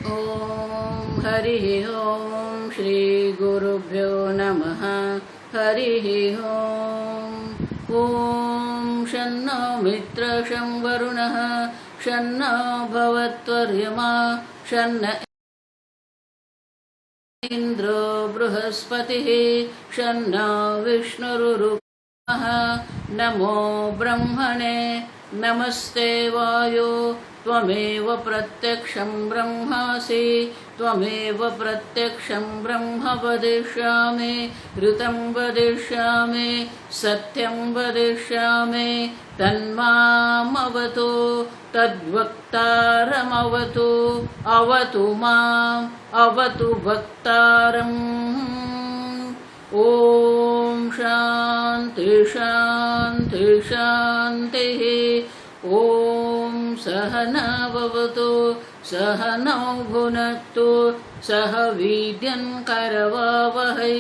ओम हरि ओम श्री गुरुभ्यो नमः। हरि ओम शन्नो मित्र शं वरुणः शन्नो भवत्वर्यमा शन्न इन्द्रो बृहस्पतिः शन्नो विष्णुरुरुक्रमः। नमो ब्रह्मणे नमस्ते वायो त्वमेव प्रत्यक्षं ब्रह्मासि त्वमेव प्रत्यक्षं ब्रह्म वदिष्यामि ऋतं वदिष्यामि सत्यं वदिष्यामि तन्मामवतु तद्वक्तारमवतु अवतु माम् अवतु वक्तारम्। ॐ शान्ति शान्ति शान्तिः। ॐ सहना भवतु सहनौ भुनक्तु सह वीर्यं करवावहै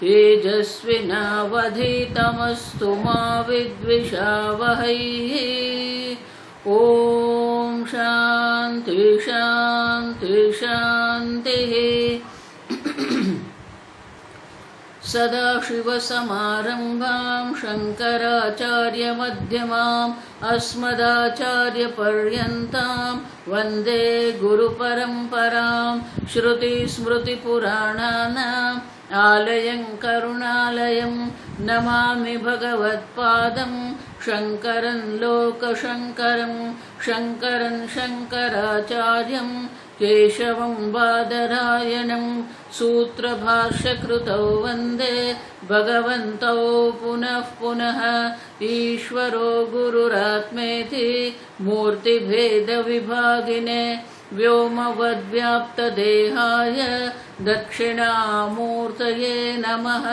तेजस्विनावधीतमस्तु मा विद्विषावहै। ॐ शान्ति शान्ति शान्तिः। सदाशिवसमारम्भां शङ्कराचार्यमध्यमाम् अस्मदाचार्यपर्यन्तां वन्दे गुरुपरम्परां। श्रुतिस्मृतिपुराणानाम् आलयं करुणालयं नमामि भगवत्पादं शङ्करं लोकशङ्करं शङ्करं शङ्कराचार्यं केशवं बादरायणं सूत्रभाष्यकृतौ वन्दे भगवन्तौ पुनः पुनः। ईश्वरो गुरुरात्मेति मूर्तिभेदविभागिने व्योमवद्व्याप्तदेहाय दक्षिणामूर्तये नमः।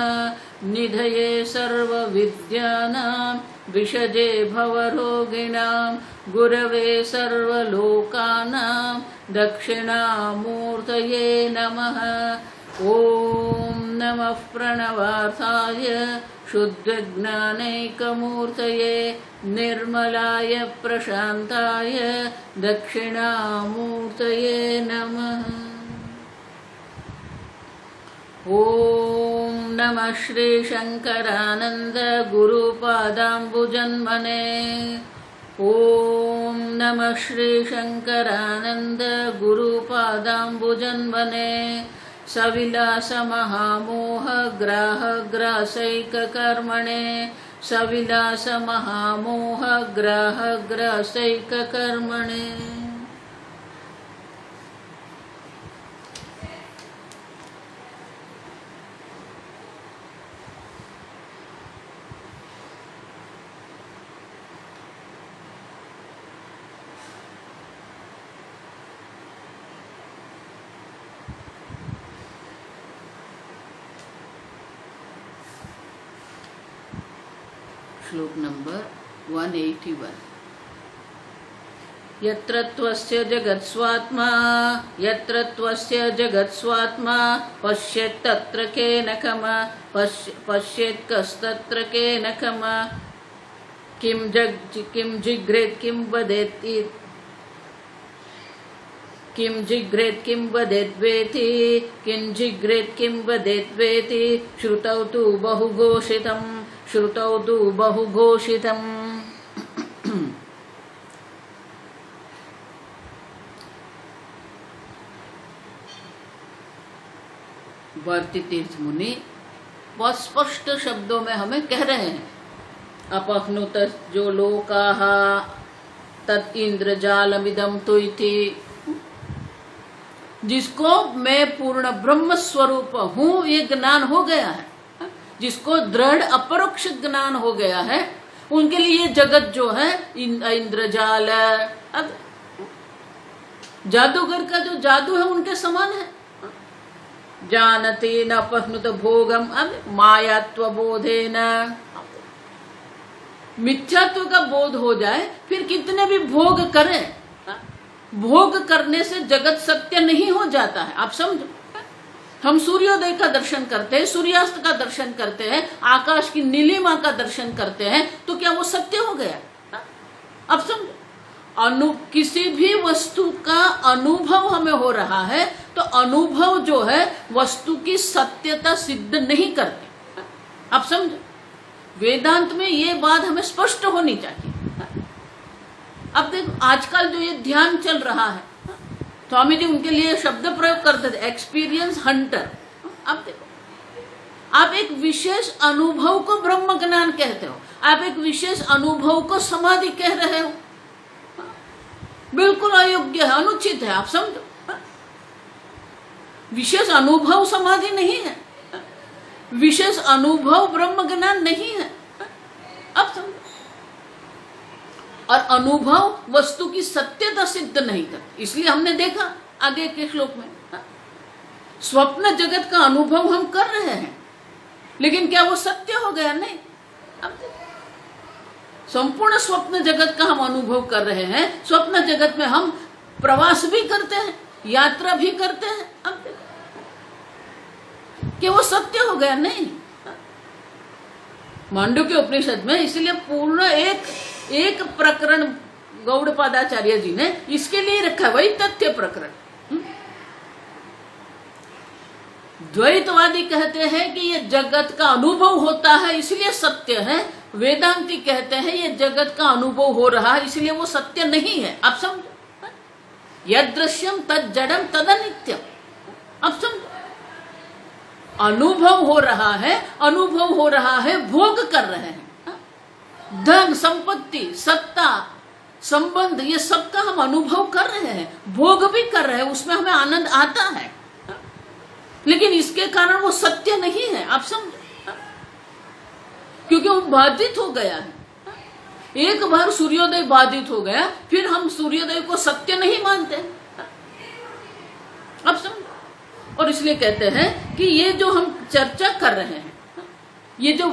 निधये सर्वविद्यानां विषजे भवरोगिणां गुरवे सर्वलोकानां दक्षिणामूर्तये नमः। ॐ नमः प्रणवार्थाय शुद्धज्ञानैकमूर्तये निर्मलाय प्रशान्ताय दक्षिणामूर्तये नमः। ॐ नमः श्री शङ्करानन्द गुरुपादाम्बुजन्मने। ॐ नमः श्री शङ्करानन्द गुरुपादाम्बुजन्मने। सविलासमहामोह ग्राहग्रासैककर्मणे सविलासमहामोह ग्राहग्रासैककर्मणे। श्लोक नंबर 181। यत्र त्वस्य जगत्स्वात्मा यत्र त्वस्य जगत्स्वात्मा पश्येत् तत्र केन कम पश्येत् कस्तत्र केन कम किं जिघ्रेत् किं वदेत् किं जिघ्रेत् किं वदेद्वेति किं जिघ्रेत् किं वदेद्वेति श्रुतौ तु बहुघोषितम् श्रुतौ तु बहुघोषितम्। भारती तीर्थ मुनि बहुत स्पष्ट शब्दों में हमें कह रहे हैं, अपह्नुत जो लोकाः तत् इंद्रजालमिदं तुइति। जिसको मैं पूर्ण ब्रह्म स्वरूप हूँ ये ज्ञान हो गया है, जिसको दृढ़ अपरोक्ष ज्ञान हो गया है, उनके लिए ये जगत जो है इंद्रजाल अब जादूगर का जो जादू है उनके समान है। जानते न अपह्नुत भोगम अब मायात्व बोधेन मिथ्यात्व का बोध हो जाए फिर कितने भी भोग करें, भोग करने से जगत सत्य नहीं हो जाता है। आप समझो, हम सूर्योदय का दर्शन करते हैं, सूर्यास्त का दर्शन करते हैं, आकाश की नीलिमा का दर्शन करते हैं, तो क्या वो सत्य हो गया? अब समझो, किसी भी वस्तु का अनुभव हमें हो रहा है तो अनुभव जो है वस्तु की सत्यता सिद्ध नहीं करते। आप समझो, वेदांत में ये बात हमें स्पष्ट होनी चाहिए। अब देखो आजकल जो ये ध्यान चल रहा है, स्वामी जी उनके लिए शब्द प्रयोग करते थे, एक्सपीरियंस हंटर। अब देखो, आप एक विशेष अनुभव को ब्रह्म ज्ञान कहते हो, आप एक विशेष अनुभव को समाधि कह रहे हो, बिल्कुल अयोग्य है, अनुचित है। आप समझो, विशेष अनुभव समाधि नहीं है, विशेष अनुभव ब्रह्म ज्ञान नहीं है। अब समझो, और अनुभव वस्तु की सत्यता सिद्ध नहीं करती। इसलिए हमने देखा आगे के श्लोक में, स्वप्न जगत का अनुभव हम कर रहे हैं, लेकिन क्या वो सत्य हो गया? नहीं। अब संपूर्ण स्वप्न जगत का हम अनुभव कर रहे हैं, स्वप्न जगत में हम प्रवास भी करते हैं, यात्रा भी करते हैं। अब क्या वो सत्य हो गया? नहीं। मांडुक्य उपनिषद में इसलिए पूर्ण एक प्रकरण गौड़पादाचार्य जी ने इसके लिए रखा, वही तथ्य प्रकरण। द्वैतवादी कहते हैं कि ये जगत का अनुभव होता है इसलिए सत्य है, वेदांती कहते हैं ये जगत का अनुभव हो रहा है इसलिए वो सत्य नहीं है। आप समझो, यदृश्यम तद जड़म तद अनित्यम। अब समझो, अनुभव हो रहा है, अनुभव हो रहा है, भोग कर रहे हैं, धन संपत्ति सत्ता संबंध ये सब का हम अनुभव कर रहे हैं, भोग भी कर रहे हैं, उसमें हमें आनंद आता है, लेकिन इसके कारण वो सत्य नहीं है। आप समझो, क्योंकि वो बाधित हो गया है। एक बार सूर्योदय बाधित हो गया, फिर हम सूर्योदय को सत्य नहीं मानते। अब समझो, और इसलिए कहते हैं कि ये जो हम चर्चा कर रहे हैं, ये जो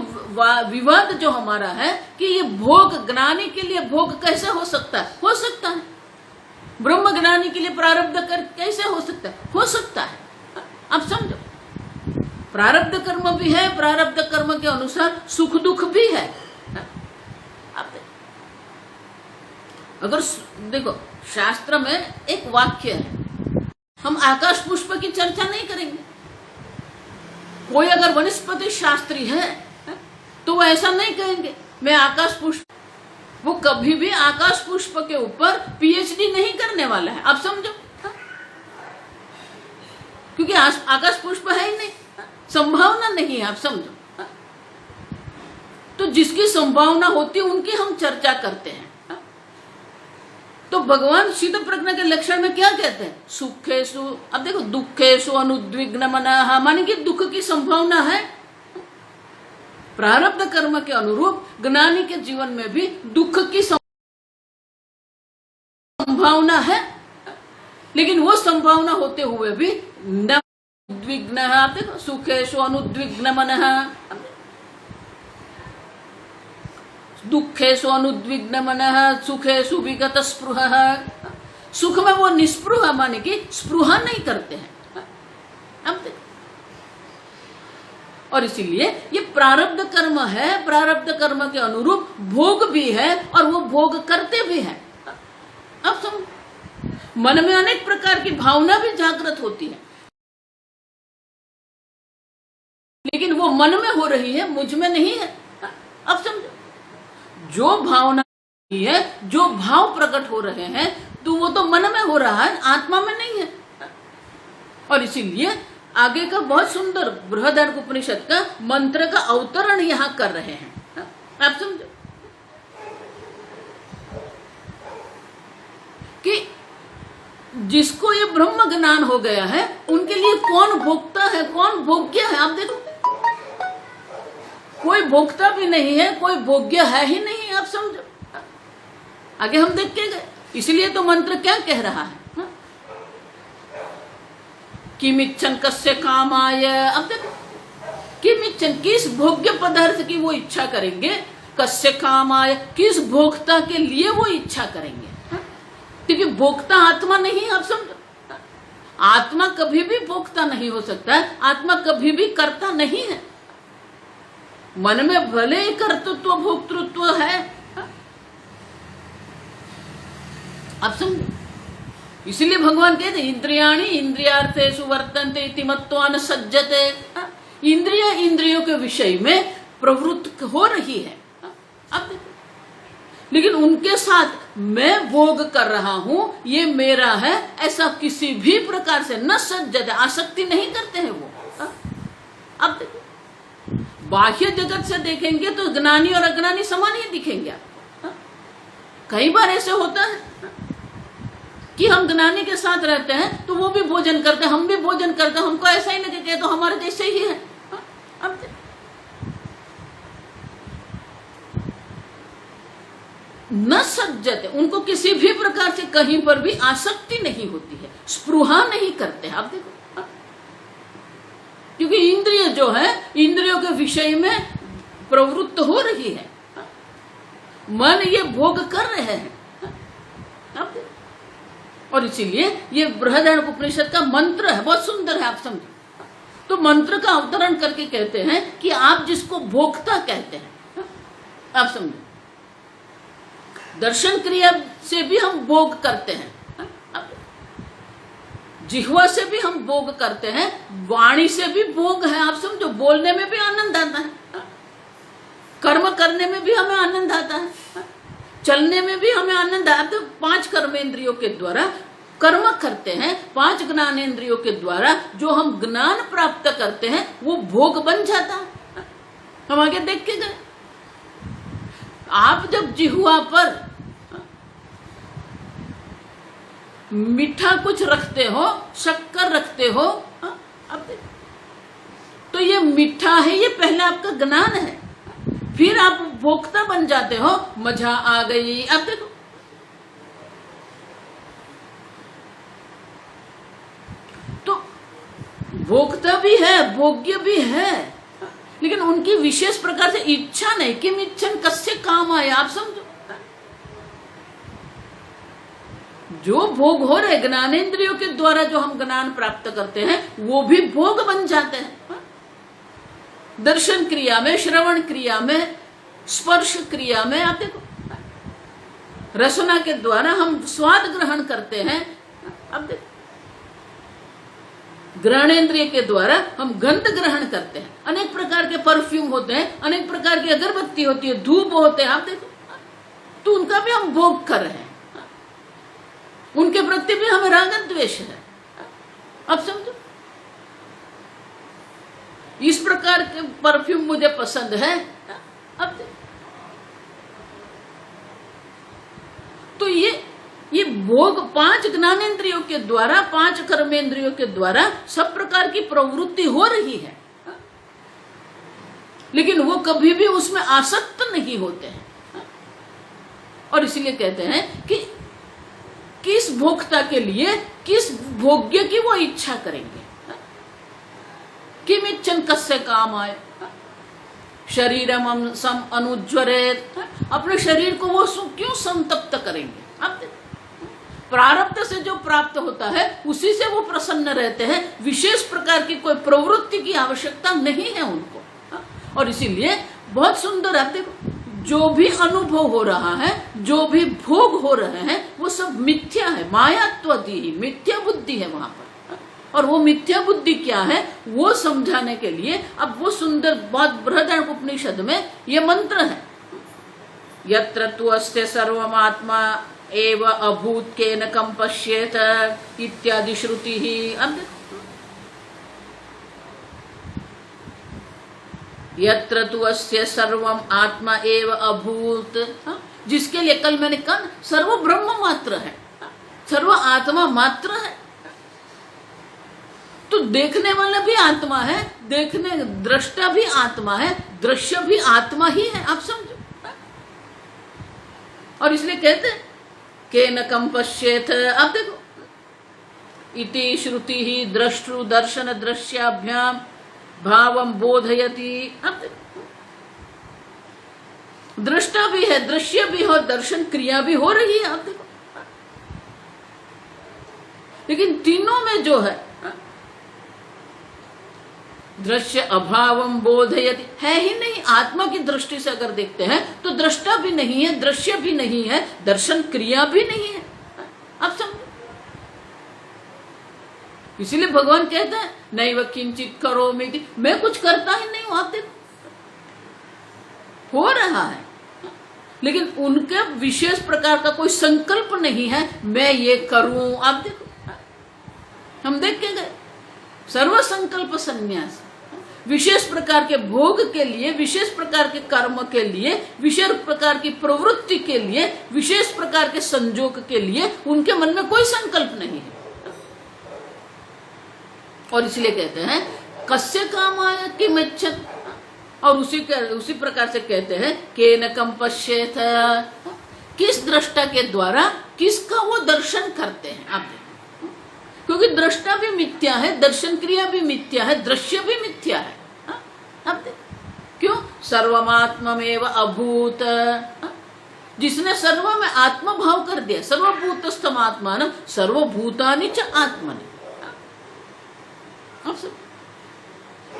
विवाद जो हमारा है कि ये भोग ज्ञानी के लिए भोग कैसे हो सकता है? हो सकता है। ब्रह्म ज्ञानी के लिए प्रारब्ध कर कैसे हो सकता है? हो सकता है। आप समझो, प्रारब्ध कर्म भी है, प्रारब्ध कर्म के अनुसार सुख दुख भी है। आप अगर देखो, शास्त्र में एक वाक्य है, हम आकाश पुष्प की चर्चा नहीं करेंगे। कोई अगर वनस्पति शास्त्री है तो वो ऐसा नहीं कहेंगे मैं आकाश पुष्प, वो कभी भी आकाश पुष्प के ऊपर पीएचडी नहीं करने वाला है। आप समझो, क्योंकि आकाश पुष्प है ही नहीं, संभावना नहीं है। आप समझो, तो जिसकी संभावना होती है उनकी हम चर्चा करते हैं। तो भगवान शीत प्रज्ञा के लक्षण में क्या कहते हैं? सुखेशु, अब देखो, दुखेशु अनुद्विग्न मनः, माने कि दुख की संभावना है। प्रारब्ध कर्म के अनुरूप ज्ञानी के जीवन में भी दुख की संभावना है, लेकिन वो संभावना होते हुए भी न उद्विग्न, आप देखो, सुखेशु अनुद्विग्न मनः, दुखेशु अनुद्विग्न मनः, सुखेशु विगत स्पृहः। सुख में वो निस्पृह, माने कि स्पृहा नहीं करते हैं। अब देखो, और इसीलिए ये प्रारब्ध कर्म है, प्रारब्ध कर्म के अनुरूप भोग भी है और वो भोग करते भी हैं। अब समझ, मन में अनेक प्रकार की भावना भी जागृत होती है, लेकिन वो मन में हो रही है, मुझ में नहीं है। अब समझो, जो भावना है, जो भाव प्रकट हो रहे हैं, तो वो तो मन में हो रहा है, आत्मा में नहीं है। और इसीलिए आगे का बहुत सुंदर बृहदारण्यकोपनिषद का मंत्र का अवतरण यहां कर रहे हैं। आप समझो कि जिसको ये ब्रह्म ज्ञान हो गया है, उनके लिए कौन भोक्ता है, कौन भोग्य है? आप देखो, कोई भोक्ता भी नहीं है, कोई भोग्य है ही नहीं। आप समझो, आगे हम देख के गए। इसलिए तो मंत्र क्या कह रहा है? किमिच्छन कस्य कामाय। अब देखो, किमिच्छन, किस भोग्य पदार्थ की वो इच्छा करेंगे, कस्य कामाय, किस भोक्ता के लिए वो इच्छा करेंगे, क्योंकि भोक्ता आत्मा नहीं है। आप समझो, आत्मा कभी भी भोक्ता नहीं हो सकता है, आत्मा कभी भी कर्ता नहीं है। मन में भले ही कर्तृत्व भोक्तृत्व है, आप समझो, इसलिए भगवान कहते इंद्रियाणि इंद्रियार्थेषु वर्तन्ते इति मत्वा न सज्जते। इंद्रिय इंद्रियों के विषय में प्रवृत्त हो रही है, अब देखो, लेकिन उनके साथ मैं भोग कर रहा हूं, ये मेरा है, ऐसा किसी भी प्रकार से न सज्जते, आसक्ति नहीं करते हैं वो। अब देखो, बाह्य जगत से देखेंगे तो ज्ञानी और अज्ञानी समान ही दिखेंगे आपको। कई बार ऐसे होता है कि हम ज्ञानी के साथ रहते हैं तो वो भी भोजन करते हैं, हम भी भोजन करते हैं, हमको ऐसा ही लगे कि तो हमारे जैसे ही है। अब न सज्जते, उनको किसी भी प्रकार से कहीं पर भी आसक्ति नहीं होती है, स्पृहा नहीं करते। आप देखो, क्योंकि इंद्रिय जो है, इंद्रियों के विषय में प्रवृत्त हो रही है, मन ये भोग कर रहे हैं। अब देखो, और इसीलिए ये बृहदारण्यक का मंत्र है, बहुत सुंदर है, आप समझो। तो मंत्र का अवतरण करके कहते हैं कि आप जिसको भोक्ता कहते हैं, आप समझो, दर्शन क्रिया से भी हम भोग करते हैं, जिह्वा से भी हम भोग करते हैं, वाणी से भी भोग है, आप समझो, बोलने में भी आनंद आता है, कर्म करने में भी हमें आनंद आता है, चलने में भी हमें आनंद आता है। तो 5 कर्मेंद्रियों के द्वारा कर्म करते हैं, 5 ज्ञानेंद्रियों के द्वारा जो हम ज्ञान प्राप्त करते हैं वो भोग बन जाता है। हम आगे देख के गए, आप जब जिह्वा पर मीठा कुछ रखते हो, शक्कर रखते हो, अब तो ये मीठा है, ये पहले आपका ज्ञान है, फिर आप भोक्ता बन जाते हो, मजा आ गई। अब देखो, तो भोक्ता भी है, भोग्य भी है, लेकिन उनकी विशेष प्रकार से इच्छा नहीं, किम इच्छन कस्य काम आए। आप समझो, जो भोग हो रहे ज्ञानेंद्रियों के द्वारा जो हम ज्ञान प्राप्त करते हैं वो भी भोग बन जाते हैं। दर्शन क्रिया में, श्रवण क्रिया में, स्पर्श क्रिया में, आप देखो, रसना के द्वारा हम स्वाद ग्रहण करते हैं। अब देखो, ग्रहणेन्द्रिय के द्वारा हम गंध ग्रहण करते हैं, अनेक प्रकार के परफ्यूम होते हैं, अनेक प्रकार की अगरबत्ती होती है, धूप होते हैं, आप देखो, तो उनका भी हम भोग कर रहे हैं, उनके प्रति भी हमें राग द्वेष है। अब समझो, इस प्रकार के परफ्यूम मुझे पसंद है। अब तो ये भोग 5 ज्ञानेंद्रियों के द्वारा, 5 कर्मेंद्रियों के द्वारा सब प्रकार की प्रवृत्ति हो रही है, लेकिन वो कभी भी उसमें आसक्त नहीं होते हैं। और इसलिए कहते हैं कि किस भोक्ता के लिए, किस भोग्य की वो इच्छा करेंगे, किम इच्छन कस्य काम आए, शरीरम अनुज्वरेत, अपने शरीर को वो क्यों संतप्त करेंगे। अब प्रारब्ध से जो प्राप्त होता है उसी से वो प्रसन्न रहते हैं, विशेष प्रकार की कोई प्रवृत्ति की आवश्यकता नहीं है उनको। और इसीलिए बहुत सुंदर है, देखो, जो भी अनुभव हो रहा है, जो भी भोग हो रहे हैं, वो सब मिथ्या है, मायात्वदी, मिथ्या बुद्धि है वहां पर। और वो मिथ्या बुद्धि क्या है वो समझाने के लिए अब वो सुंदर बहुत बृहदारण्यक में ये मंत्र है, यत्र तु अस्ते सर्वमात्मा एव अभूत केन कम पश्येत इत्यादि श्रुति ही। अब यत्र तु अस्य सर्वम आत्मा एव अभूत, जिसके लिए कल मैंने कहा सर्व ब्रह्म मात्र है, सर्व आत्मा मात्र है। तो देखने वाला भी आत्मा है, देखने दृष्टा भी आत्मा है, दृश्य भी आत्मा ही है, आप समझो। और इसलिए कहते हैं केन कम पश्येत। अब देखो, इति श्रुति ही द्रष्टु दर्शन दृश्याभ्याम भावम बोधयति। अब दृष्टा भी है, दृश्य भी हो, दर्शन क्रिया भी हो रही है। अब देखो, लेकिन तीनों में जो है दृश्य अभावम बोधयति है ही नहीं। आत्मा की दृष्टि से अगर देखते हैं तो दृष्टा भी नहीं है, दृश्य भी नहीं है, दर्शन क्रिया भी नहीं है। आप समझो। इसीलिए भगवान कहते हैं नहीं वह किंचित करो मिति, मैं कुछ करता ही नहीं हूं, आप देखो हो रहा है, लेकिन उनके विशेष प्रकार का कोई संकल्प नहीं है मैं ये करूं। आप देखो हम देख के गए सर्व संकल्प संन्यास, विशेष प्रकार के भोग के लिए, विशेष प्रकार के कर्म के लिए, विशेष प्रकार की प्रवृत्ति के लिए, विशेष प्रकार के संजोग के लिए उनके मन में कोई संकल्प नहीं है। और इसलिए कहते हैं कस्य कामाय किमिच्छत्, और उसी प्रकार से कहते हैं केन कम पश्येत, किस दृष्टा के द्वारा किसका वो दर्शन करते हैं। आप देखो क्योंकि दृष्टा भी मिथ्या है, दर्शन क्रिया भी मिथ्या है, दृश्य भी मिथ्या है। आप देखो क्यों, सर्वमात्ममेव अभूत, जिसने सर्व में आत्मा भाव कर दिया, सर्वभूतस्थम आत्मानं सर्वभूतानि च आत्मनि। आप सब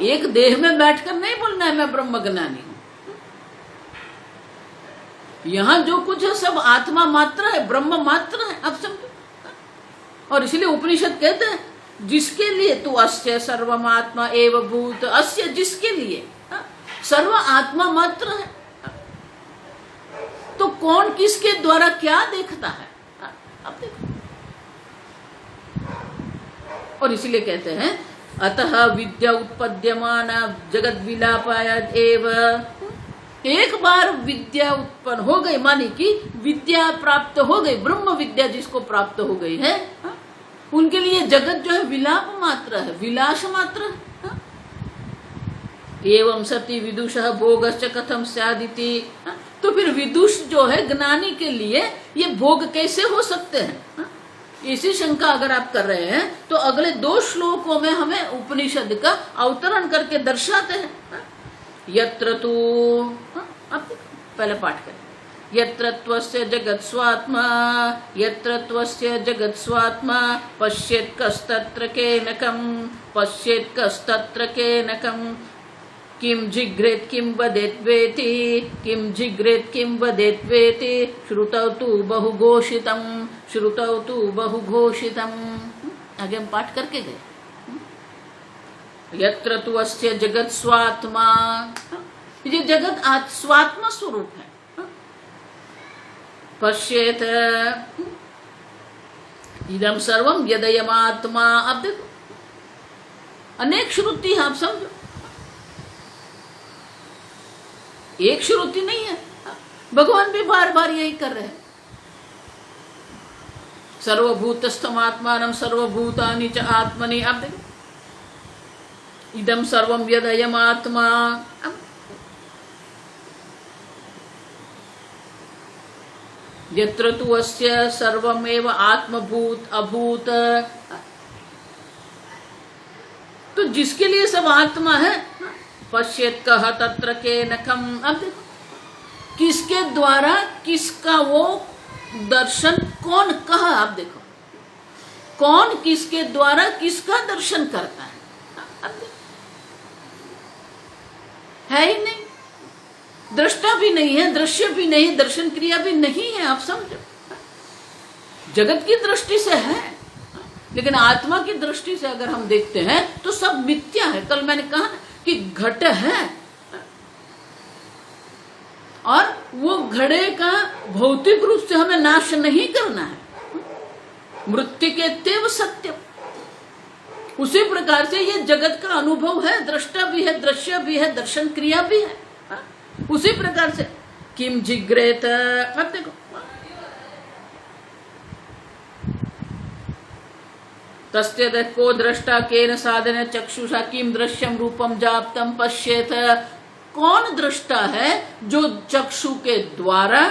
एक देह में बैठकर नहीं बोलना है मैं ब्रह्मज्ञानी हूं, यहां जो कुछ है सब आत्मा मात्र है, ब्रह्म मात्र है। आप समझो, और इसलिए उपनिषद कहते हैं जिसके लिए तू अस्य सर्वमात्मा एव भूत, अस्य जिसके लिए सर्व आत्मा मात्र है, तो कौन किसके द्वारा क्या देखता है। अब देखो, और इसलिए कहते हैं अतः विद्या उत्पद्यमान जगत विलापाय एव, एक बार विद्या उत्पन्न हो गई, मानी कि विद्या प्राप्त हो गई, ब्रह्म विद्या जिसको प्राप्त हो गई है, उनके लिए जगत जो है विलाप मात्र है, विलास मात्र है। एवं सती विदुषः भोगश्च कथम स्यादिति, तो फिर विदुष जो है ज्ञानी के लिए ये भोग कैसे हो सकते हैं, इसी शंका अगर आप कर रहे हैं तो अगले 2 श्लोकों में हमें उपनिषद का अवतरण करके दर्शाते हैं। यत्र तु, आप पहले पाठ करें, यत्र त्वस्य जगत् स्वात्मा, यत्र त्वस्य जगत् स्वात्मा, पश्येत् कस्तत्र केनकं, पश्येत् कस्तत्र केनकं, किं जिग्रेत् किं वदेत् वेति, किं जिग्रेत् किं वदेत् वेति, श्रुतौ तु बहुघोषितं, श्रुतौ तु बहुघोषितं। आगे हम पाठ करके गए, यत्र तु अस्य जगत् स्वात्मा, ये जगत स्वात्मा स्वरूप है। पश्येत इदम सर्वम यदयमात्मा। अब देखो अनेक श्रुति है, आप समझो एक श्रुति नहीं है, भगवान भी बार बार यही कर रहे हैं। सर्वभूतस्थम आत्मानं सर्वभूतानि च आत्मनि। अब देखो इदम सर्वम यदयम आत्मा, यत्र तु अस्य सर्वमेव आत्मभूत अभूत, तो जिसके लिए सब आत्मा है, पश्येत कह तत्र केनकं। अब देखो किसके द्वारा किसका वो दर्शन कौन कहा, आप देखो कौन किसके द्वारा किसका दर्शन करता है। अब देखो है ही नहीं, दृष्टा भी नहीं है, दृश्य भी नहीं, दर्शन क्रिया भी नहीं है। आप समझो जगत की दृष्टि से है, लेकिन आत्मा की दृष्टि से अगर हम देखते हैं तो सब मिथ्या है। कल मैंने कहा कि घट है और वो घड़े का भौतिक रूप से हमें नाश नहीं करना है, मृत्यु के तेव सत्य। उसी प्रकार से ये जगत का अनुभव है, दृष्टा भी है, दृश्य भी है, दर्शन क्रिया भी है। उसी प्रकार से किम जिग्रेत, अब देखो तस्य को दृष्टा केन साधन चक्षुषा किम दृश्यम रूपम जाप्तम पश्येत। कौन दृष्टा है जो चक्षु के द्वारा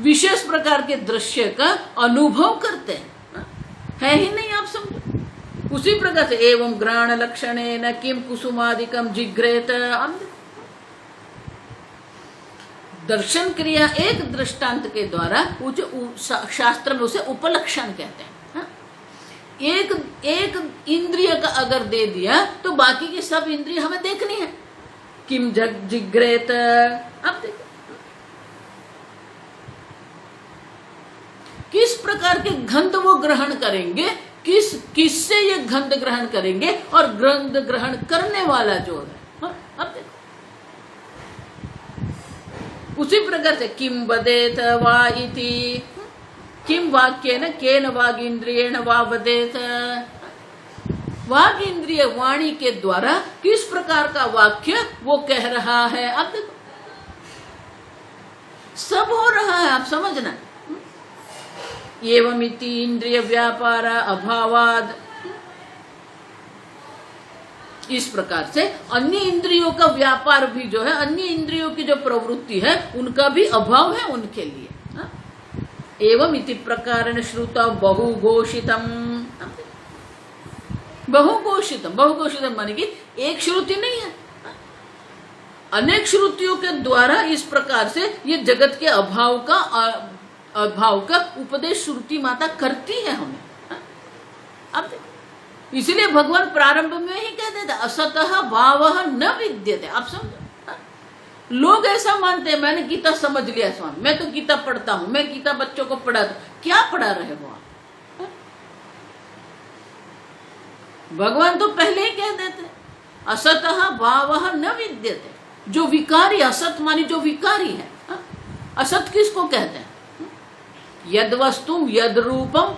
विशेष प्रकार के दृश्य का अनुभव करते हैं, है ही नहीं। आप समझो उसी प्रकार से एवं ग्रहण लक्षणे न किम कुसुमादिकम जिग्रेत। दर्शन क्रिया एक दृष्टांत के द्वारा शास्त्र में उसे उपलक्षण कहते हैं। एक इंद्रिय का अगर दे दिया तो बाकी की सब इंद्रिय हमें देखनी है। किम जग जिग्रेत, अब देखो किस प्रकार के गंध वो ग्रहण करेंगे, किससे ये गंध ग्रहण करेंगे, और गंध ग्रहण करने वाला जो है। अब देखो उसी प्रकार से किम वदेत वा इति, किम वाक्येन केन वागींद्रियेण वा वदेत, वाग इंद्रिय वाणी के द्वारा किस प्रकार का वाक्य वो कह रहा है। अब देखो सब हो रहा है, आप समझना। एवमिति इंद्रिय व्यापार अभावाद, इस प्रकार से अन्य इंद्रियों का व्यापार भी जो है, अन्य इंद्रियों की जो प्रवृत्ति है उनका भी अभाव है उनके लिए। एवं इति प्रकारेण श्रुता बहुघोषितम, बहुघोषितम, बहुघोषितम माने कि एक श्रुति नहीं है, अनेक श्रुतियों के द्वारा इस प्रकार से ये जगत के अभाव का उपदेश श्रुति माता करती है हमें। अब इसलिए भगवान प्रारंभ में ही कह देते असतः भावः न विद्यते। आप समझो, लोग ऐसा मानते हैं मैंने गीता समझ लिया स्वामी, मैं तो गीता पढ़ता हूं, मैं गीता बच्चों को पढ़ा दूं। क्या पढ़ा रहे हो आप? भगवान तो पहले ही कह देते असतः भावः न विद्यते। जो विकारी, असत मानी जो विकारी है, असत किसको कहते हैं? यद वस्तुम यद रूपम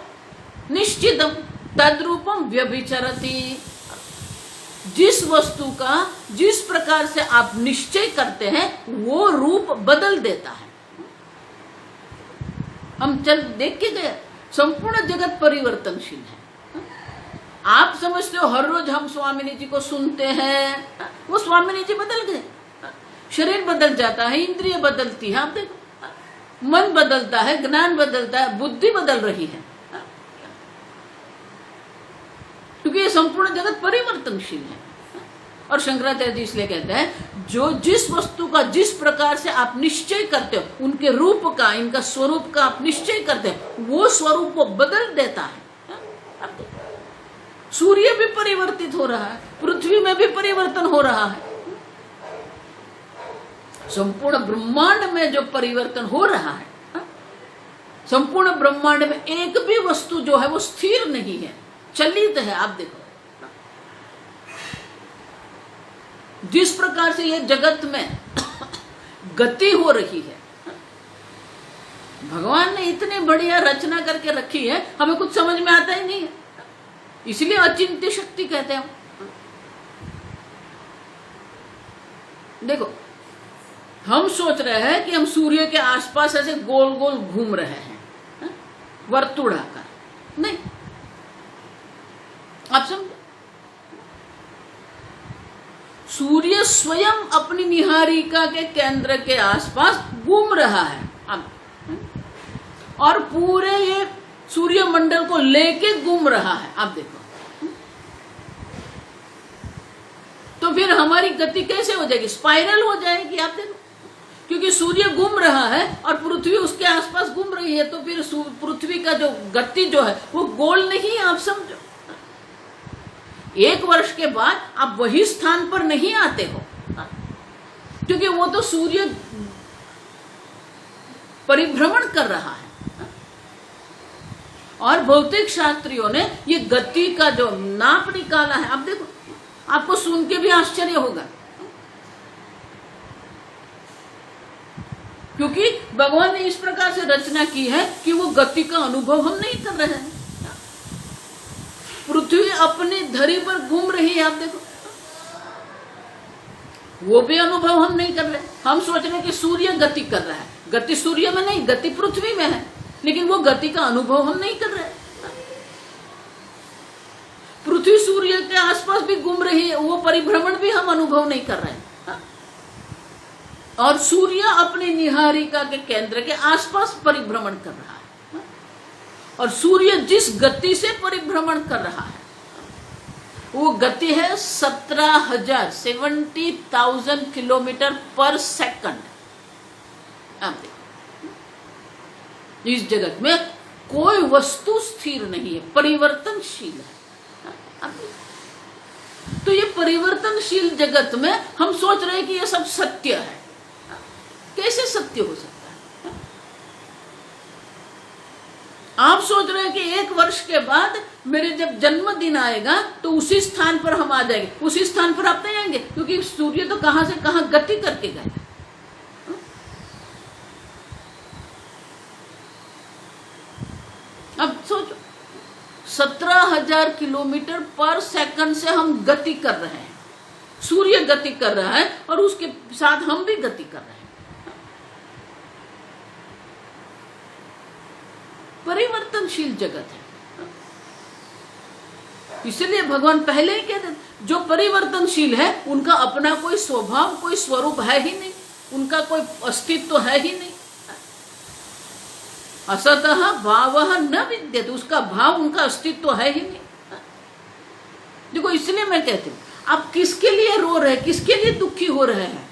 निश्चितम तद रूपम व्यभिचरति। जिस वस्तु का जिस प्रकार से आप निश्चय करते हैं वो रूप बदल देता है। हम चल देख के गए, संपूर्ण जगत परिवर्तनशील है। आप समझते हो हर रोज हम स्वामिनी जी को सुनते हैं, वो स्वामिनी जी बदल गए, शरीर बदल जाता है, इंद्रिय बदलती है, आप देखो मन बदलता है, ज्ञान बदलता है, बुद्धि बदल रही है, क्योंकि ये संपूर्ण जगत परिवर्तनशील है। और शंकराचार्य जी इसलिए कहते हैं जो जिस वस्तु का जिस प्रकार से आप निश्चय करते हो, उनके रूप का, इनका स्वरूप का आप निश्चय करते हो, वो स्वरूप को बदल देता है। सूर्य भी परिवर्तित हो रहा है, पृथ्वी में भी परिवर्तन हो रहा है, संपूर्ण ब्रह्मांड में जो परिवर्तन हो रहा है, संपूर्ण ब्रह्मांड में एक भी वस्तु जो है वो स्थिर नहीं है, चलित है। आप देखो जिस प्रकार से ये जगत में गति हो रही है, भगवान ने इतनी बढ़िया रचना करके रखी है, हमें कुछ समझ में आता ही नहीं है, इसलिए अचिंत्य शक्ति कहते हैं। देखो हम सोच रहे हैं कि हम सूर्य के आसपास ऐसे गोल गोल घूम रहे हैं, वर्तुड़ाकार, नहीं। आप समझो, सूर्य स्वयं अपनी निहारिका के केंद्र के आसपास घूम रहा है अब, और पूरे ये सूर्य मंडल को लेके घूम रहा है। आप देखो तो फिर हमारी गति कैसे हो जाएगी? स्पाइरल हो जाएगी। आप देखो, क्योंकि सूर्य घूम रहा है और पृथ्वी उसके आसपास घूम रही है, तो फिर पृथ्वी का जो गति जो है वो गोल नहीं है। आप समझो, एक वर्ष के बाद आप वही स्थान पर नहीं आते हो, क्योंकि वो तो सूर्य परिभ्रमण कर रहा है। और भौतिक शास्त्रियों ने ये गति का जो नाप निकाला है, आप देखो, आपको सुन के भी आश्चर्य होगा, क्योंकि भगवान ने इस प्रकार से रचना की है कि वो गति का अनुभव हम नहीं कर रहे हैं। पृथ्वी अपनी धरी पर घूम रही है, आप देखो, वो भी अनुभव हम नहीं कर रहे। हम सोच रहे कि सूर्य गति कर रहा है, गति सूर्य में नहीं, गति पृथ्वी में है, लेकिन वो गति का अनुभव हम नहीं कर रहे। पृथ्वी सूर्य के आसपास भी घूम रही है, वो परिभ्रमण भी हम अनुभव नहीं कर रहे हैं। और सूर्य अपनी निहारिका के केंद्र के आसपास परिभ्रमण कर रहा है, और सूर्य जिस गति से परिभ्रमण कर रहा है वो गति है 70,000 किलोमीटर पर सेकंड। इस जगत में कोई वस्तु स्थिर नहीं है, परिवर्तनशील है। तो ये परिवर्तनशील जगत में हम सोच रहे हैं कि ये सब सत्य है। कैसे सत्य हो सकता है? आप सोच रहे हैं कि 1 वर्ष के बाद मेरे जब जन्मदिन आएगा तो उसी स्थान पर हम आ जाएंगे। उसी स्थान पर आप नहीं आएंगे, क्योंकि सूर्य तो कहां से कहां गति करके गए। अब सोचो, 17,000 किलोमीटर पर सेकंड से हम गति कर रहे हैं। सूर्य गति कर रहा है और उसके साथ हम भी गति कर रहे हैं। परिवर्तनशील जगत है। इसलिए भगवान पहले ही कहते, जो परिवर्तनशील है उनका अपना कोई स्वभाव, कोई स्वरूप है ही नहीं, उनका कोई अस्तित्व है ही नहीं। असतः भावः न विद्यते, उसका भाव, उनका अस्तित्व है ही नहीं। देखो, इसलिए मैं कहती हूँ, आप किसके लिए रो रहे हैं, किसके लिए दुखी हो रहे हैं,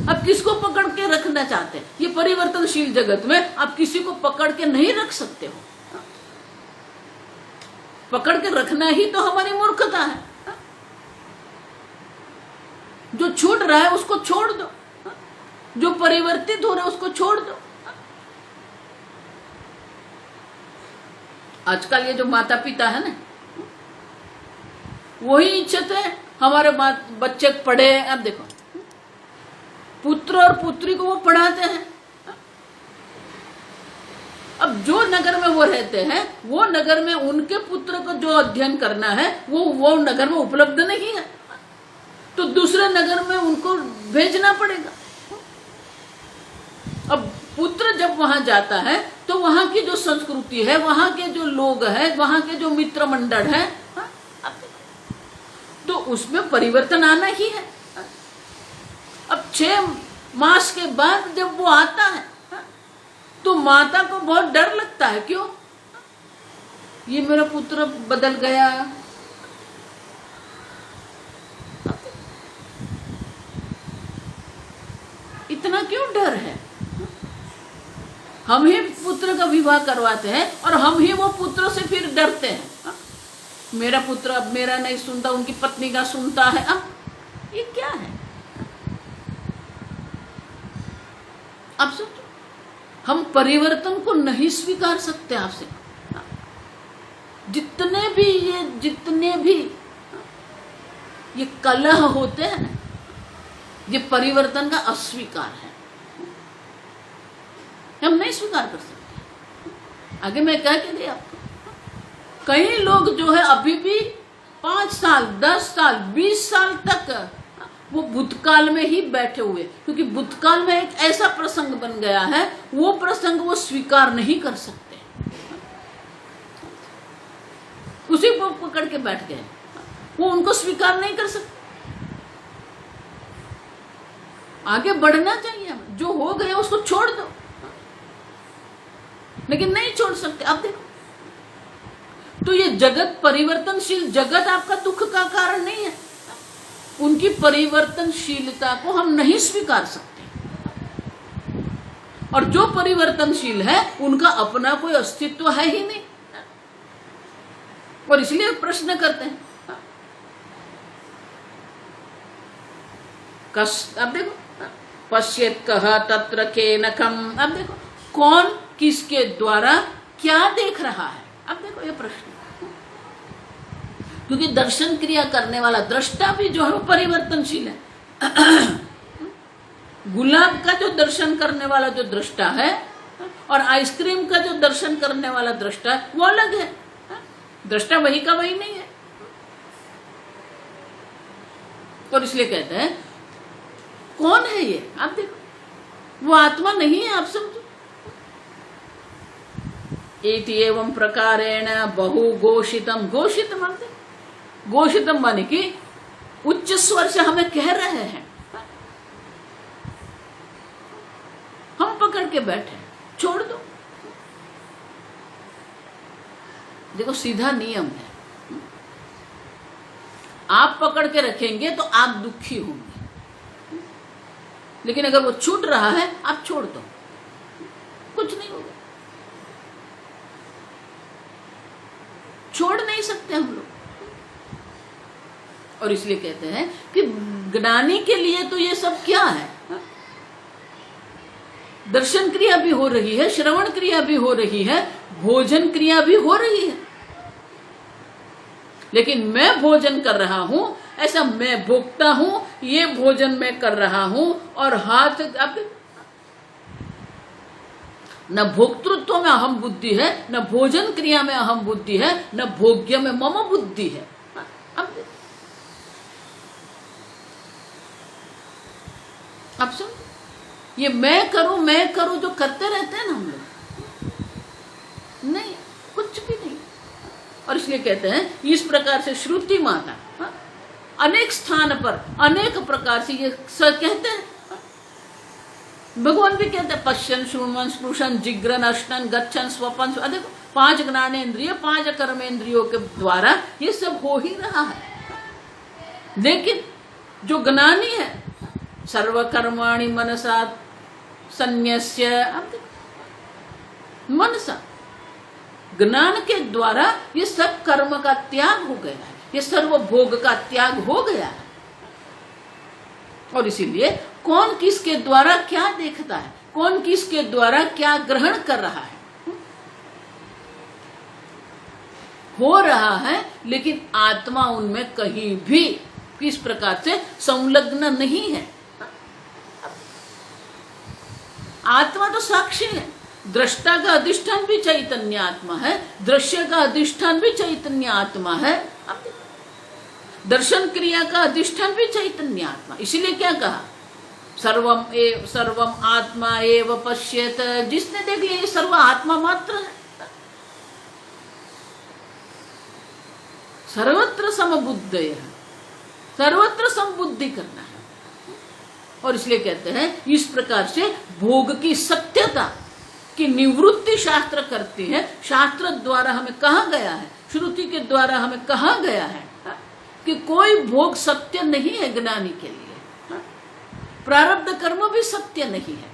आप किसको पकड़ के रखना चाहते हैं? ये परिवर्तनशील जगत में आप किसी को पकड़ के नहीं रख सकते हो। पकड़ के रखना ही तो हमारी मूर्खता है। जो छूट रहा है उसको छोड़ दो, जो परिवर्तित हो रहा है उसको छोड़ दो। आजकल ये जो माता पिता है ना, वही इच्छा है हमारे बच्चे पढ़े। अब देखो, पुत्र और पुत्री को वो पढ़ाते हैं। अब जो नगर में वो रहते हैं, वो नगर में उनके पुत्र को जो अध्ययन करना है वो नगर में उपलब्ध नहीं है, तो दूसरे नगर में उनको भेजना पड़ेगा। अब पुत्र जब वहां जाता है तो वहां की जो संस्कृति है, वहां के जो लोग हैं, वहां के जो मित्र मंडल है, तो उसमें परिवर्तन आना ही है। अब 6 मास के बाद जब वो आता है तो माता को बहुत डर लगता है। क्यों? ये मेरा पुत्र बदल गया। इतना क्यों डर है? हम ही पुत्र का विवाह करवाते हैं और हम ही वो पुत्र से फिर डरते हैं। मेरा पुत्र अब मेरा नहीं सुनता, उनकी पत्नी का सुनता है। अब ये क्या है? अब सोचो, हम परिवर्तन को नहीं स्वीकार सकते। आपसे जितने भी ये कलह होते हैं ना, ये परिवर्तन का अस्वीकार है। हम नहीं स्वीकार कर सकते। आगे मैं कह के दिया आपको, कई लोग जो है अभी भी 5 साल, 10 साल, 20 साल तक वो भूतकाल में ही बैठे हुए, क्योंकि भूतकाल में एक ऐसा प्रसंग बन गया है, वो प्रसंग वो स्वीकार नहीं कर सकते, उसी को पकड़ के बैठ गए। वो उनको स्वीकार नहीं कर सकते। आगे बढ़ना चाहिए हमें। जो हो गया उसको छोड़ दो, लेकिन नहीं छोड़ सकते। अब देखो, तो ये जगत, परिवर्तनशील जगत आपका दुख का कारण नहीं है। उनकी परिवर्तनशीलता को हम नहीं स्वीकार सकते, और जो परिवर्तनशील है उनका अपना कोई अस्तित्व है ही नहीं, और इसलिए प्रश्न करते हैं। अब देखो, पश्येत कह तत्र केनकम। अब देखो, कौन किसके द्वारा क्या देख रहा है। अब देखो ये प्रश्न, क्योंकि दर्शन क्रिया करने वाला दृष्टा भी जो है वो परिवर्तनशील है। गुलाब का जो दर्शन करने वाला जो दृष्टा है और आइसक्रीम का जो दर्शन करने वाला दृष्टा है, वो अलग है। दृष्टा वही का वही नहीं है। और इसलिए कहते हैं, कौन है ये? आप देखो, वो आत्मा नहीं है। आप समझो, इति एवं प्रकारेण बहु घोषितम। घोषितम मानते, घोषितम माने कि उच्च स्वर से हमें कह रहे हैं, हम पकड़ के बैठे, छोड़ दो। देखो, सीधा नियम है। आप पकड़ के रखेंगे तो आप दुखी होंगे, लेकिन अगर वो छूट रहा है, आप छोड़ दो, कुछ नहीं होगा। छोड़ नहीं सकते हम लोग। और इसलिए कहते हैं कि ज्ञानी के लिए तो ये सब क्या है? दर्शन क्रिया भी हो रही है, श्रवण क्रिया भी हो रही है, भोजन क्रिया भी हो रही है, लेकिन मैं भोजन कर रहा हूं, ऐसा मैं भोगता हूं, ये भोजन मैं कर रहा हूं, और हाथ अब न भोक्तृत्व में अहम बुद्धि है, न भोजन क्रिया में अहम बुद्धि है, न भोग्य में मम बुद्धि है। अब सुन, ये मैं करूं जो करते रहते हैं ना हम लोग, नहीं, कुछ भी नहीं। और इसलिए कहते हैं इस प्रकार से श्रुति माता अनेक स्थान पर अनेक प्रकार से ये कहते हैं। भगवान भी कहते हैं पश्यन श्रृण्वन स्पृशन जिग्रन अश्नन गच्छन स्वपन। देखो 5 ज्ञानेन्द्रिय 5 कर्मेंद्रियों के द्वारा ये सब हो ही रहा है, लेकिन जो ज्ञानी है सर्वकर्माणि मनसा संन्यस्य, मनसा ज्ञान के द्वारा ये सब कर्म का त्याग हो गया है, ये सर्व भोग का त्याग हो गया है। और इसीलिए कौन किसके द्वारा क्या देखता है, कौन किसके द्वारा क्या ग्रहण कर रहा है, हो रहा है, लेकिन आत्मा उनमें कहीं भी किस प्रकार से संलग्न नहीं है। आत्मा तो साक्षी है, दृष्टा का अधिष्ठान भी चैतन्य आत्मा है, दृश्य का अधिष्ठान भी चैतन्य आत्मा है, दर्शन क्रिया का अधिष्ठान भी चैतन्य आत्मा। इसीलिए क्या कहा, सर्वम आत्मा एव पश्येत, जिसने देख लिया ये सर्व आत्मा मात्र है, सर्वत्र समबुद्धय, सर्वत्र समबुद्धि करना है। और इसलिए कहते हैं इस प्रकार से भोग की सत्यता की निवृत्ति शास्त्र करती है। शास्त्र द्वारा हमें कहा गया है, श्रुति के द्वारा हमें कहा गया है कि कोई भोग सत्य नहीं है ज्ञानी के लिए, प्रारब्ध कर्म भी सत्य नहीं है,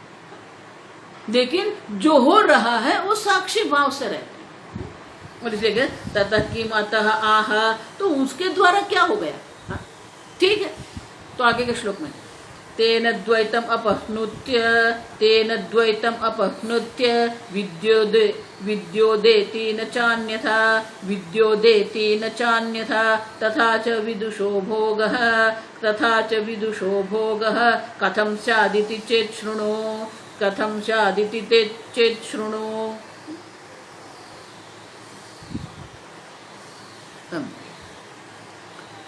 लेकिन जो हो रहा है वो साक्षी भाव से रहते हैं। और इसलिए ततः किम अतः आह, तो उसके द्वारा क्या हो गया, ठीक है। तो आगे के श्लोक में तेन द्वैतम अपहनुत्य विद्योदेति न चान्यथा विद्योदेति न चान्यथा तथा च विदुषो भोगः कथं स्यादिति चेत् शृणु, कथं स्यादिति चेत् शृणु।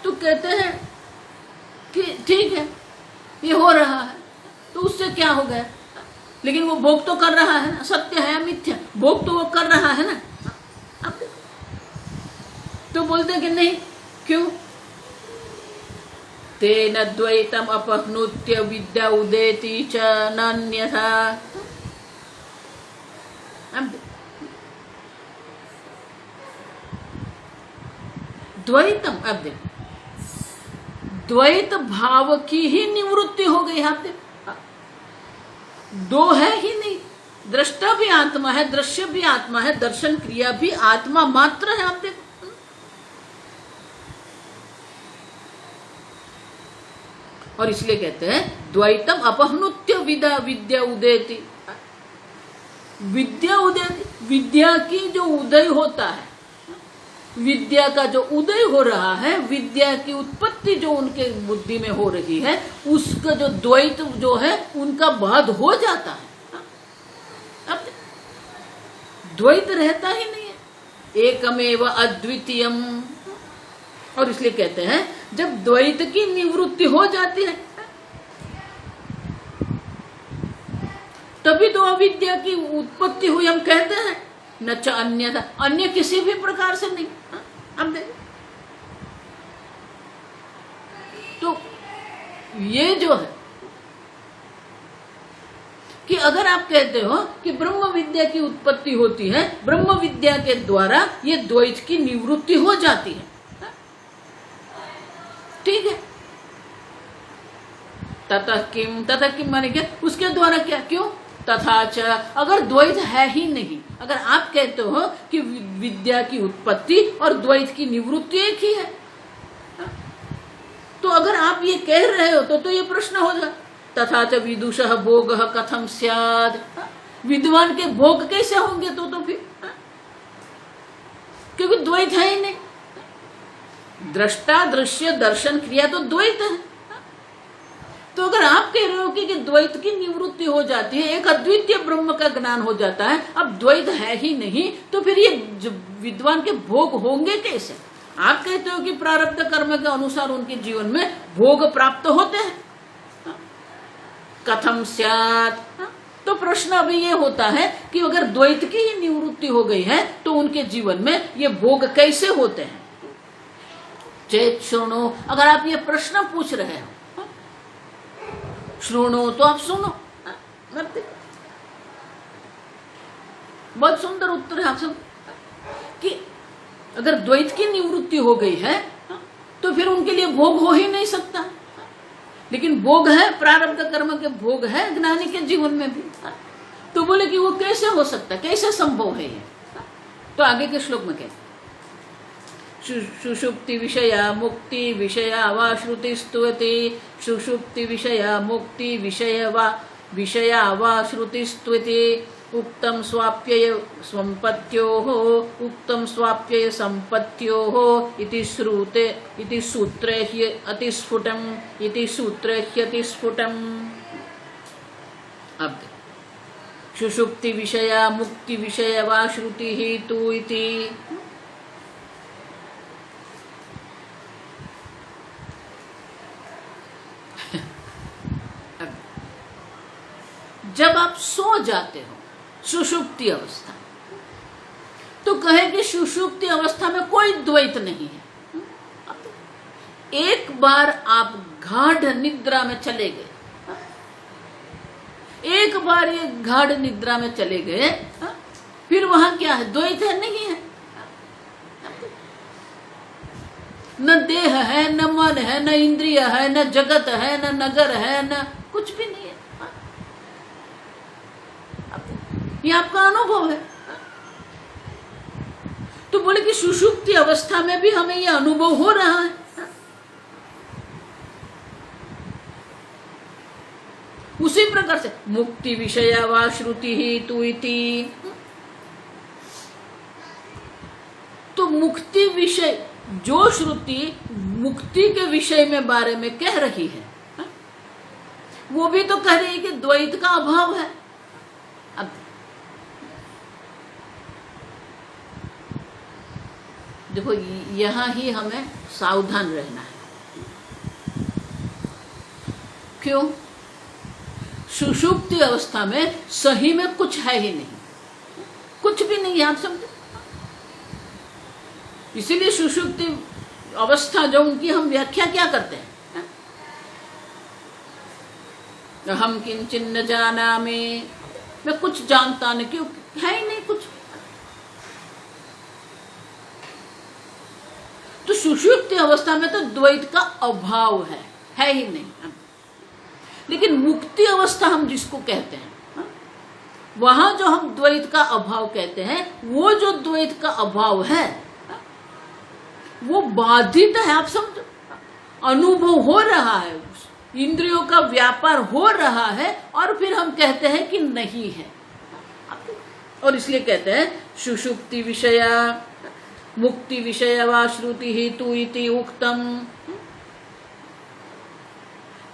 तो कहते हैं कि ठीक है ये हो रहा है, तो उससे क्या हो गया, लेकिन वो भोग तो कर रहा है ना, सत्य है मिथ्या, भोग तो वो कर रहा है ना। अब तो बोलते कि नहीं, क्यों, तेन द्वैतम अपहनुत्य विद्या उदेति च नान्यथा। द्वैतम, अब देखो द्वैत भाव की ही निवृत्ति हो गई। आप देखो दो है ही नहीं, दृष्टा भी आत्मा है, दृश्य भी आत्मा है, दर्शन क्रिया भी आत्मा मात्र है। आप देखो, और इसलिए कहते हैं द्वैतम अपहनुत्य विद्या उदेति, विद्या उदेति, विद्या की जो उदय होता है, विद्या का जो उदय हो रहा है, विद्या की उत्पत्ति जो उनके बुद्धि में हो रही है, उसका जो द्वैत जो है उनका बाध हो जाता है। अब द्वैत रहता ही नहीं है, एकमेव अद्वितीयम। और इसलिए कहते हैं जब द्वैत की निवृत्ति हो जाती है तभी तो अविद्या की उत्पत्ति हुई। हम कहते हैं न च अन्यथा, अन्य किसी भी प्रकार से नहीं। अब देखो तो ये जो है कि अगर आप कहते हो कि ब्रह्म विद्या की उत्पत्ति होती है, ब्रह्म विद्या के द्वारा ये द्वैत की निवृत्ति हो जाती है, ठीक है। ततः किम माने क्या, उसके द्वारा क्या, क्यों, तथा च, अगर द्वैत है ही नहीं, अगर आप कहते हो कि विद्या की उत्पत्ति और द्वैत की निवृत्ति एक ही है, तो अगर आप ये कह रहे हो तो ये प्रश्न हो जाए, तथा च विदुषः भोगः कथं स्यात्, विद्वान के भोग कैसे होंगे, तो फिर क्योंकि द्वैत है ही नहीं। दृष्टा दृश्य दर्शन क्रिया तो द्वैत है। तो अगर आप कह रहे हो कि द्वैत की निवृत्ति हो जाती है, एक अद्वितीय ब्रह्म का ज्ञान हो जाता है, अब द्वैत है ही नहीं, तो फिर ये विद्वान के भोग होंगे कैसे? आप कहते हो कि प्रारब्ध कर्म के अनुसार उनके जीवन में भोग प्राप्त होते हैं, कथम स्यात्? तो प्रश्न अभी ये होता है कि अगर द्वैत की ही निवृत्ति हो गई है तो उनके जीवन में ये भोग कैसे होते हैं? चेत सुनो, अगर आप ये प्रश्न पूछ रहे हो, सुनो तो आप सुनो। बहुत सुंदर उत्तर है आप सब कि अगर द्वैत की निवृत्ति हो गई है तो फिर उनके लिए भोग हो ही नहीं सकता। लेकिन भोग है, प्रारब्ध कर्म के भोग है ज्ञानी के जीवन में भी। तो बोले कि वो कैसे हो सकता है, कैसे संभव है ये? तो आगे के श्लोक में कहते सुषुप्ति विषया मुक्ति विषया वा श्रुति स्तुति, सुषुप्ति विषया मुक्ति विषया वा श्रुति स्तुति, उक्तम स्वाप्यय संपत्त्योः उक्तम स्वाप्यय संपत्त्योः इति श्रुते इति सूत्रे अतिस्फुटम् इति सूत्रे अतिस्फुटम्। अब सुषुप्ति विषया मुक्ति विषय वा श्रुति ही तु इति। जब आप सो जाते हो सुषुप्ति अवस्था, तो कहे कि सुषुप्ति अवस्था में कोई द्वैत नहीं है। एक बार आप गाढ़ निद्रा में चले गए, एक बार ये गाढ़ निद्रा में चले गए, फिर वहां क्या है? द्वैत है? नहीं है। न देह है, न मन है, न इंद्रिय है, न जगत है, न नगर है, न कुछ भी नहीं है। ये आपका अनुभव है। तो बोले कि सुषुप्ति अवस्था में भी हमें ये अनुभव हो रहा है। उसी प्रकार से मुक्ति विषया वा श्रुति ही तु इति। तो मुक्ति विषय, जो श्रुति मुक्ति के विषय में बारे में कह रही है, वो भी तो कह रही है कि द्वैत का अभाव है। अब देखो, यहां ही हमें सावधान रहना है। क्यों? सुषुप्ति अवस्था में सही में कुछ है ही नहीं, कुछ भी नहीं है। आप समझे? इसीलिए सुषुप्ति अवस्था जो उनकी हम व्याख्या क्या करते हैं, हम किंचिन न जानामि, मैं कुछ जानता नहीं, क्यों? है ही नहीं कुछ। तो सुषुप्ति अवस्था में तो द्वैत का अभाव है ही नहीं। लेकिन मुक्ति अवस्था हम जिसको कहते हैं, वहां जो हम द्वैत का अभाव कहते हैं, वो जो द्वैत का अभाव है वो बाधित है। आप समझो, अनुभव हो रहा है, इंद्रियों का व्यापार हो रहा है, और फिर हम कहते हैं कि नहीं है। और इसलिए कहते हैं सुषुप्ति विषया मुक्ति विषय वा श्रुति ही तु इति उक्तम।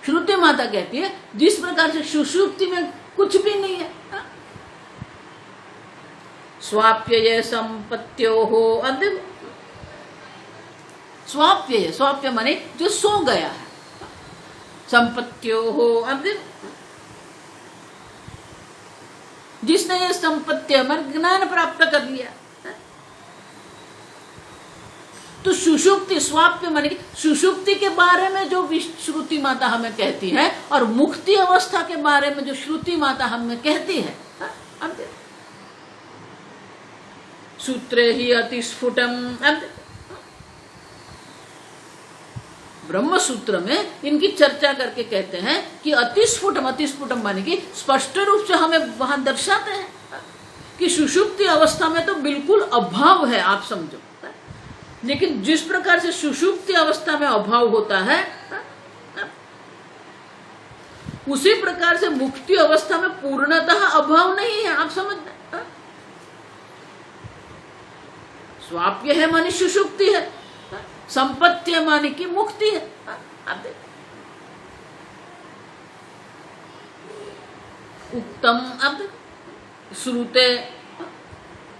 श्रुति माता कहती है जिस प्रकार से सुषुप्ति में कुछ भी नहीं है, स्वाप्यय संपत्त्योः, स्वाप्यय, स्वाप्य माने जो सो गया है, संपत्त्योः, जिसने ये संपत्ति मन ज्ञान प्राप्त कर लिया। तो सुषुप्ति, स्वाप्य माने सुषुप्ति के बारे में जो श्रुति माता हमें कहती है, और मुक्ति अवस्था के बारे में जो श्रुति माता हमें कहती है, सूत्रे ही अतिस्फुटम। ब्रह्म सूत्र में इनकी चर्चा करके कहते हैं कि अतिस्फुटम, अतिस्फुटम माने कि स्पष्ट रूप से हमें वहां दर्शाते हैं कि सुषुप्ति अवस्था में तो बिल्कुल अभाव है। आप समझो, लेकिन जिस प्रकार से सुषुप्ति अवस्था में अभाव होता है, उसी प्रकार से मुक्ति अवस्था में पूर्णतः अभाव नहीं है। आप समझ, स्वाप्य है मानी सुषुप्ति है, संपत्ति मानी की मुक्ति है। आप देखिए, उत्तम, अब श्रुते,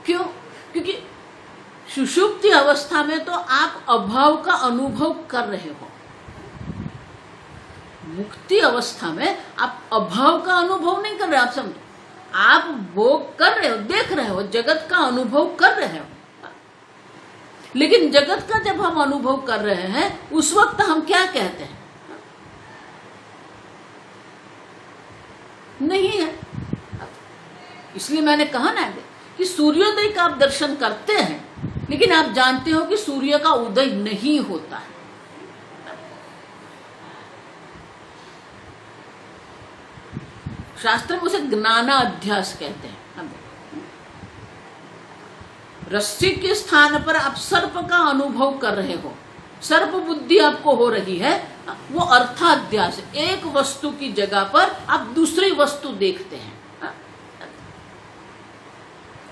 क्यों? क्योंकि सुषुप्ति अवस्था में तो आप अभाव का अनुभव कर रहे हो, मुक्ति अवस्था में आप अभाव का अनुभव नहीं कर रहे। आप समझो, आप भोग कर रहे हो, देख रहे हो, जगत का अनुभव कर रहे हो, लेकिन जगत का जब हम अनुभव कर रहे हैं उस वक्त हम क्या कहते हैं? नहीं है। इसलिए मैंने कहा ना कि सूर्योदय का आप दर्शन करते हैं, लेकिन आप जानते हो कि सूर्य का उदय नहीं होता है। शास्त्र में उसे ज्ञानाध्यास कहते हैं। रस्सी के स्थान पर आप सर्प का अनुभव कर रहे हो, सर्प बुद्धि आपको हो रही है, वो अर्थाध्यास। एक वस्तु की जगह पर आप दूसरी वस्तु देखते हैं।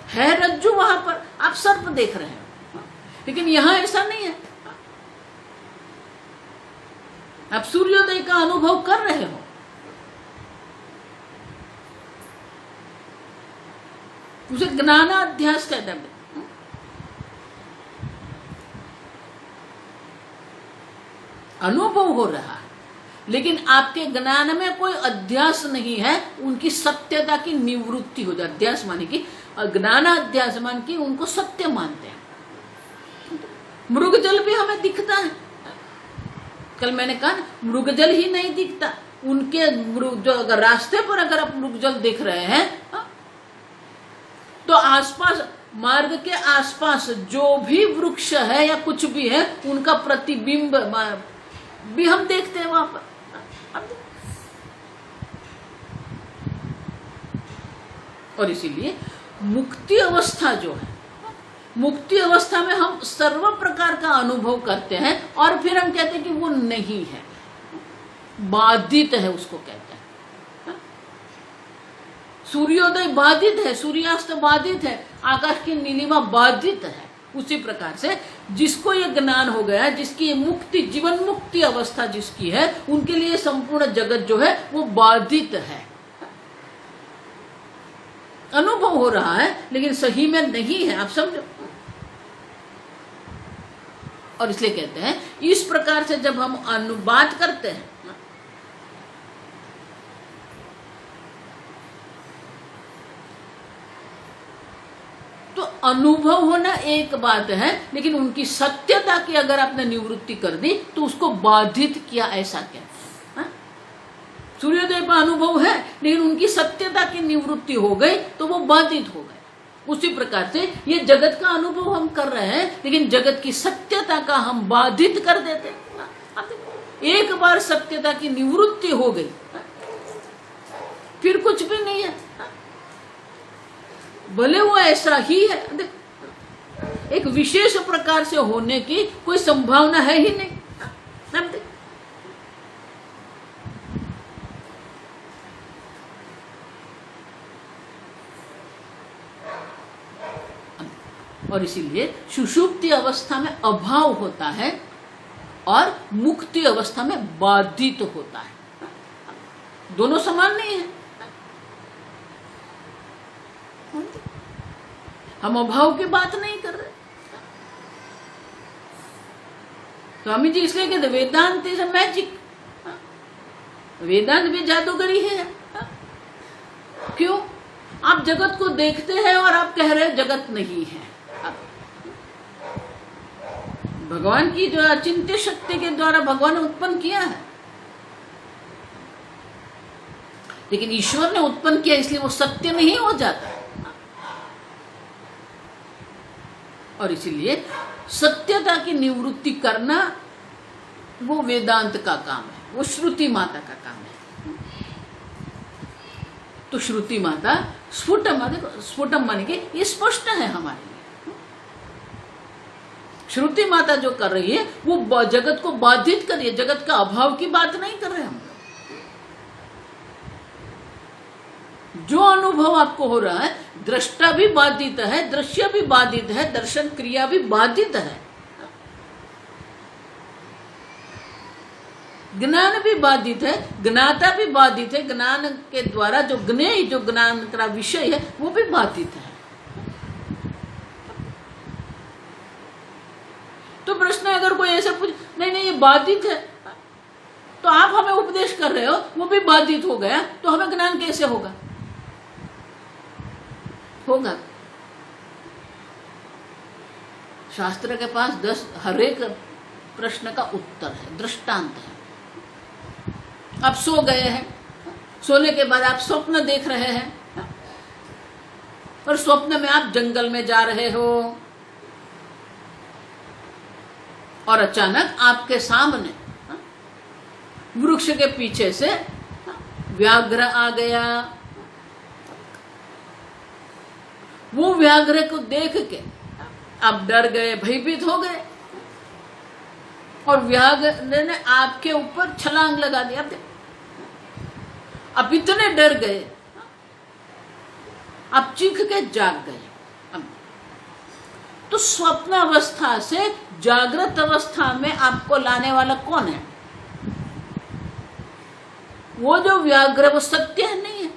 है रज्जु, वहां पर आप सर्प देख रहे हैं, लेकिन यहां ऐसा नहीं है। आप सूर्योदय का अनुभव कर रहे हो, उसे ज्ञानाध्यास कहते हैं। अनुभव हो रहा है, लेकिन आपके ज्ञान में कोई अध्यास नहीं है, उनकी सत्यता की निवृत्ति हो जाती। अध्यास माने की, ज्ञानाध्यास मान की उनको सत्य मानते हैं। मृगजल भी हमें दिखता है। कल मैंने कहा ना, मृगजल ही नहीं दिखता, उनके जो अगर रास्ते पर अगर आप मृगजल देख रहे हैं तो आसपास, मार्ग के आसपास जो भी वृक्ष है या कुछ भी है, उनका प्रतिबिंब भी हम देखते हैं वहां पर। और इसीलिए मुक्ति अवस्था जो है, मुक्ति अवस्था में हम सर्व प्रकार का अनुभव करते हैं और फिर हम कहते हैं कि वो नहीं है, बाधित है, उसको कहते हैं। सूर्योदय बाधित है, सूर्यास्त बाधित है, आकाश की नीलिमा बाधित है। उसी प्रकार से जिसको ये ज्ञान हो गया, जिसकी ये मुक्ति, जीवन मुक्ति अवस्था जिसकी है, उनके लिए संपूर्ण जगत जो है वो बाधित है। अनुभव हो रहा है लेकिन सही में नहीं है, आप समझो। और इसलिए कहते हैं, इस प्रकार से जब हम अनुवाद करते हैं तो अनुभव होना एक बात है, लेकिन उनकी सत्यता की अगर आपने निवृत्ति कर दी तो उसको बाधित किया, ऐसा कहते हैं। सूर्योदय का अनुभव है लेकिन उनकी सत्यता की निवृत्ति हो गई तो वो बाधित हो गए। उसी प्रकार से ये जगत का अनुभव हम कर रहे हैं, लेकिन जगत की सत्यता का हम बाधित कर देते हैं। एक बार सत्यता की निवृत्ति हो गई फिर कुछ भी नहीं है, भले वो ऐसा ही है। एक विशेष प्रकार से होने की कोई संभावना है ही नहीं। और इसीलिए सुषुप्ति अवस्था में अभाव होता है और मुक्ति अवस्था में बाधित होता है। दोनों समान नहीं है। हम अभाव की बात नहीं कर रहे। स्वामी जी इसलिए कहते वेदांत इज मैजिक, वेदांत भी जादूगरी है। क्यों? आप जगत को देखते हैं और आप कह रहे हैं जगत नहीं है। भगवान की जो अचिंत्य शक्ति के द्वारा भगवान ने उत्पन्न किया है, लेकिन ईश्वर ने उत्पन्न किया इसलिए वो सत्य नहीं हो जाता। और इसीलिए सत्यता की निवृत्ति करना वो वेदांत का काम है, वो श्रुति माता का काम है। तो श्रुति माता स्फुटम माने कि ये स्पष्ट है हमारे लिए। श्रुति माता जो कर रही है वो जगत को बाधित कर रही है, जगत का अभाव की बात नहीं कर रहे हम। जो अनुभव आपको हो रहा है दृष्टा भी बाधित है, दृश्य भी बाधित है, दर्शन क्रिया भी बाधित है, ज्ञान भी बाधित है, ज्ञाता भी बाधित है, ज्ञान के द्वारा जो ज्ञेय, जो ज्ञान का विषय है वो भी बाधित है। तो प्रश्न है, अगर कोई ऐसे पूछ, नहीं नहीं ये बाधित है, तो आप हमें उपदेश कर रहे हो, वो भी बाधित हो गया, तो हमें ज्ञान कैसे होगा? होगा। शास्त्र के पास 10 हर एक प्रश्न का उत्तर है, दृष्टांत है। आप सो गए हैं, सोने के बाद आप स्वप्न देख रहे हैं, और स्वप्न में आप जंगल में जा रहे हो, और अचानक आपके सामने वृक्ष के पीछे से व्याघ्र आ गया। वो व्याघ्र को देख के आप डर गए, भयभीत हो गए, और व्याघ्र ने आपके ऊपर छलांग लगा दिया। आप इतने डर गए, आप चीख के जाग गए। तो स्वप्न अवस्था से जागृत अवस्था में आपको लाने वाला कौन है? वो जो व्याघ्र, वो सत्य है, नहीं है।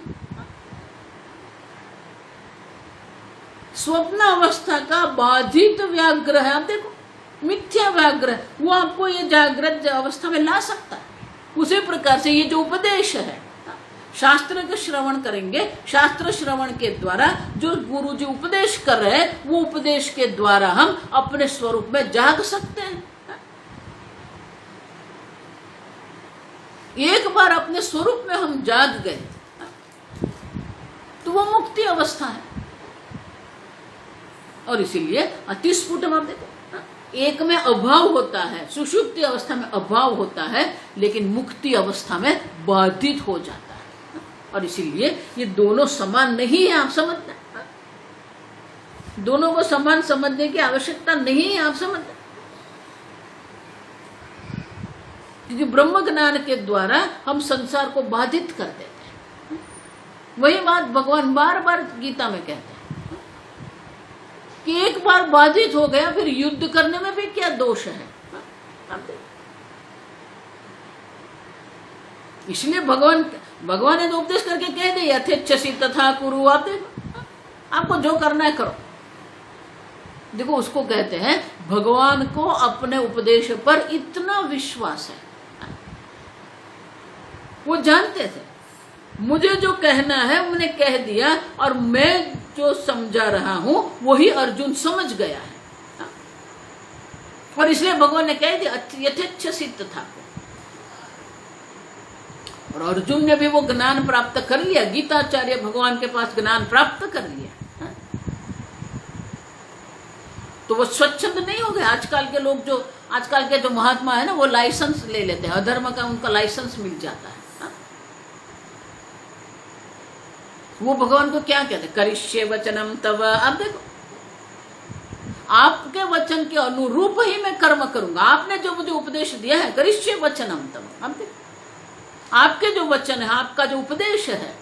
स्वप्न अवस्था का बाधित व्याघ्र है, आप देखो, मिथ्या व्याघ्र है, वो आपको ये जागृत अवस्था में ला सकता है। उसी प्रकार से ये जो उपदेश है, शास्त्र का श्रवण करेंगे, शास्त्र श्रवण के द्वारा जो गुरु जी उपदेश कर रहे हैं, वो उपदेश के द्वारा हम अपने स्वरूप में जाग सकते हैं। एक बार अपने स्वरूप में हम जाग गए तो वो मुक्ति अवस्था है। और इसीलिए अति स्फुटम, आप देखो, एक में अभाव होता है, सुषुप्ति अवस्था में अभाव होता है, लेकिन मुक्ति अवस्था में बाधित हो जाता है। और इसीलिए ये दोनों समान नहीं है, आप समझते हैं? दोनों को समान समझने की आवश्यकता नहीं है, आप समझते हैं? क्योंकि ब्रह्म ज्ञान के द्वारा हम संसार को बाधित कर देते हैं। वही बात भगवान बार बार गीता में कहते हैं कि एक बार बाधित हो गया, फिर युद्ध करने में भी क्या दोष है? इसलिए भगवान ने तो उपदेश करके कह दिया, यथेच्छसि तथा कुरु। आप देखो, आपको जो करना है करो। देखो, उसको कहते हैं भगवान को अपने उपदेश पर इतना विश्वास है। वो जानते थे मुझे जो कहना है उन्हें कह दिया, और मैं जो समझा रहा हूं वही अर्जुन समझ गया है। और इसलिए भगवान ने कह दिया यथेच्छसि तथा। और अर्जुन ने भी वो ज्ञान प्राप्त कर लिया, गीताचार्य भगवान के पास ज्ञान प्राप्त कर लिया। तो वो स्वच्छंद नहीं हो गए। आजकल के जो महात्मा है ना, वो लाइसेंस ले लेते हैं, अधर्म का उनका लाइसेंस मिल जाता है। वो भगवान को क्या कहते हैं? करिष्ये वचनम तव। आप देखो, आपके वचन के अनुरूप ही मैं कर्म करूंगा। आपने जो मुझे उपदेश दिया है, करिष्ये वचनम तव। आप देखो, आपके जो वचन है, आपका जो उपदेश है,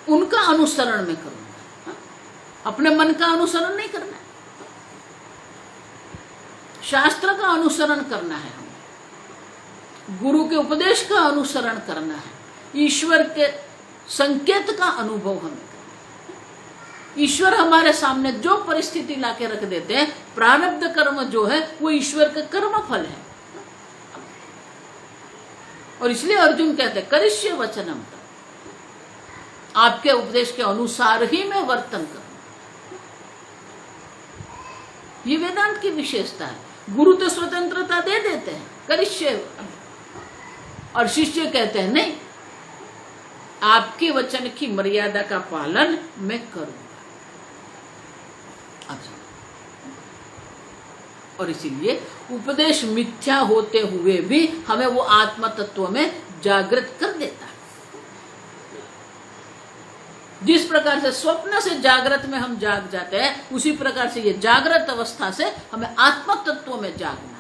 उनका अनुसरण मैं करूंगा। अपने मन का अनुसरण नहीं करना है, शास्त्र का अनुसरण करना है, हमें गुरु के उपदेश का अनुसरण करना है, ईश्वर के संकेत का अनुभव हमें करना है। ईश्वर हमारे सामने जो परिस्थिति लाके रख देते हैं, प्रारब्ध कर्म जो है वो ईश्वर का कर्म फल है। और इसलिए अर्जुन कहते हैं करिष्ये वचनम, आपके उपदेश के अनुसार ही मैं वर्तन करूं। ये वेदांत की विशेषता है। गुरु तो स्वतंत्रता दे देते हैं, करिष्ये, और शिष्य कहते हैं नहीं, आपके वचन की मर्यादा का पालन मैं करूंगा। और इसीलिए उपदेश मिथ्या होते हुए भी हमें वो आत्म तत्व में जागृत कर देता है। जिस प्रकार से स्वप्न से जागृत में हम जाग जाते हैं, उसी प्रकार से ये जागृत अवस्था से हमें आत्म तत्व में जागना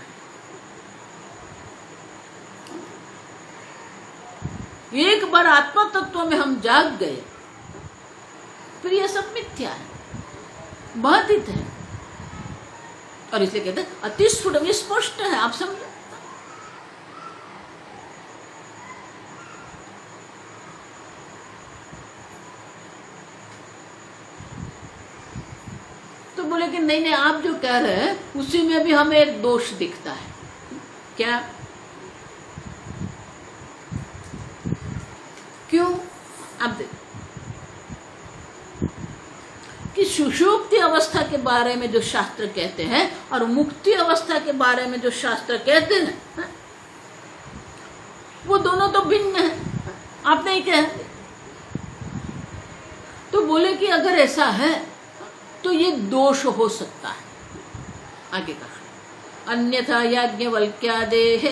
है। एक बार आत्म तत्व में हम जाग गए फिर ये सब मिथ्या है, बाधित है। और इसलिए कहते हैं अति स्फुट, स्पष्ट है, आप समझो। तो बोले कि नहीं नहीं, आप जो कह रहे हैं उसी में भी हमें एक दोष दिखता है। क्या? क्यों? आप देखो कि सुषुप्ति अवस्था के बारे में जो शास्त्र कहते हैं और मुक्ति अवस्था के बारे में जो शास्त्र कहते हैं, वो दोनों तो भिन्न है। आप नहीं कह, तो बोले कि अगर ऐसा है तो ये दोष हो सकता है। आगे कहा अन्यथा याज्ञवल्क्यादेः,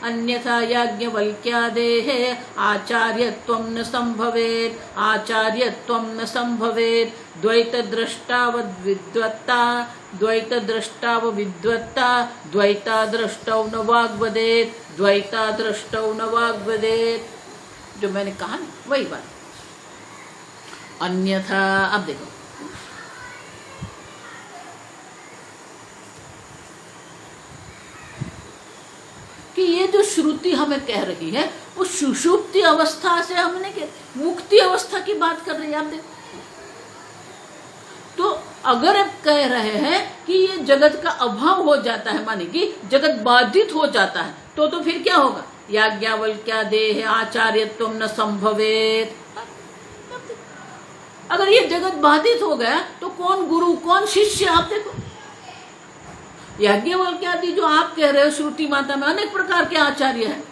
अन्यथा याज्ञवल्क्यादेः आचार्यत्वं न संभवेत्, आचार्यत्वं न संभवेत्, द्वैतद्रष्टावद्विद्वत्ता, द्वैतद्रष्टावविद्वत्ता, द्वैताद्रष्टौ न वाग्वदेत्, द्वैताद्रष्टौ न वाग्वदेत्। जो मैंने कहा ना वही बात। अन्यथा, अब देखो कि ये जो श्रुति हमें कह रही है वो सुषुप्ति अवस्था से हमने मुक्ति अवस्था की बात कर रही है। आप देखो, तो अगर आप कह रहे हैं कि ये जगत का अभाव हो जाता है, माने कि जगत बाधित हो जाता है, तो फिर क्या होगा? याज्ञवल्क्यादेः आचार्यत्वं न संभवेत्। अगर ये जगत बाधित हो गया तो कौन गुरु कौन शिष्य? आप देखो याज्ञवल्क्यादि जो आप कह रहे हो, श्रुति माता में अनेक प्रकार के आचार्य हैं।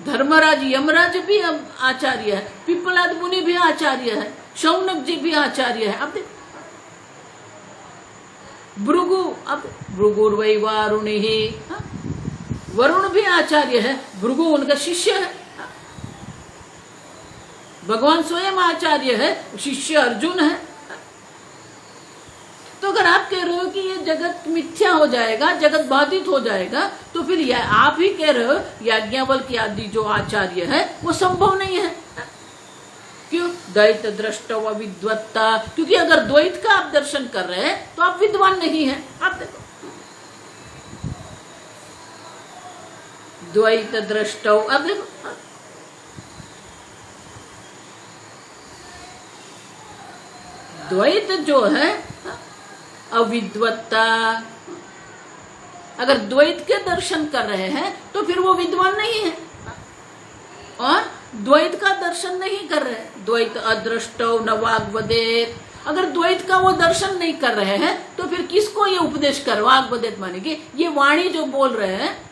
धर्मराज यमराज भी आचार्य है, पिप्पलाद मुनि भी आचार्य है, शौनक जी भी आचार्य है। अब भृगु, अब भृगुर्वै वारुणिः, वरुण भी आचार्य है, भृगु उनका शिष्य है। भगवान स्वयं आचार्य है, शिष्य अर्जुन है। तो अगर आप कह रहे हो कि ये जगत मिथ्या हो जाएगा, जगत बाधित हो जाएगा, तो फिर आप ही कह रहे हो याज्ञवल्क्य आदि जो आचार्य है वो संभव नहीं है। क्यों? द्वैत द्रष्टव विद्वत्ता, क्योंकि अगर द्वैत का आप दर्शन कर रहे हैं तो आप विद्वान नहीं हैं। आप देखो द्वैत द्रष्टव, अब देखो द्वैत जो है अविद्वत्ता, अगर द्वैत के दर्शन कर रहे हैं तो फिर वो विद्वान नहीं है, और द्वैत का दर्शन नहीं कर रहे, द्वैत अदृष्टौ न वाग्वदेत। अगर द्वैत का वो दर्शन नहीं कर रहे हैं तो फिर किसको ये उपदेश कर? वाग्वदेत माने कि ये वाणी जो बोल रहे हैं,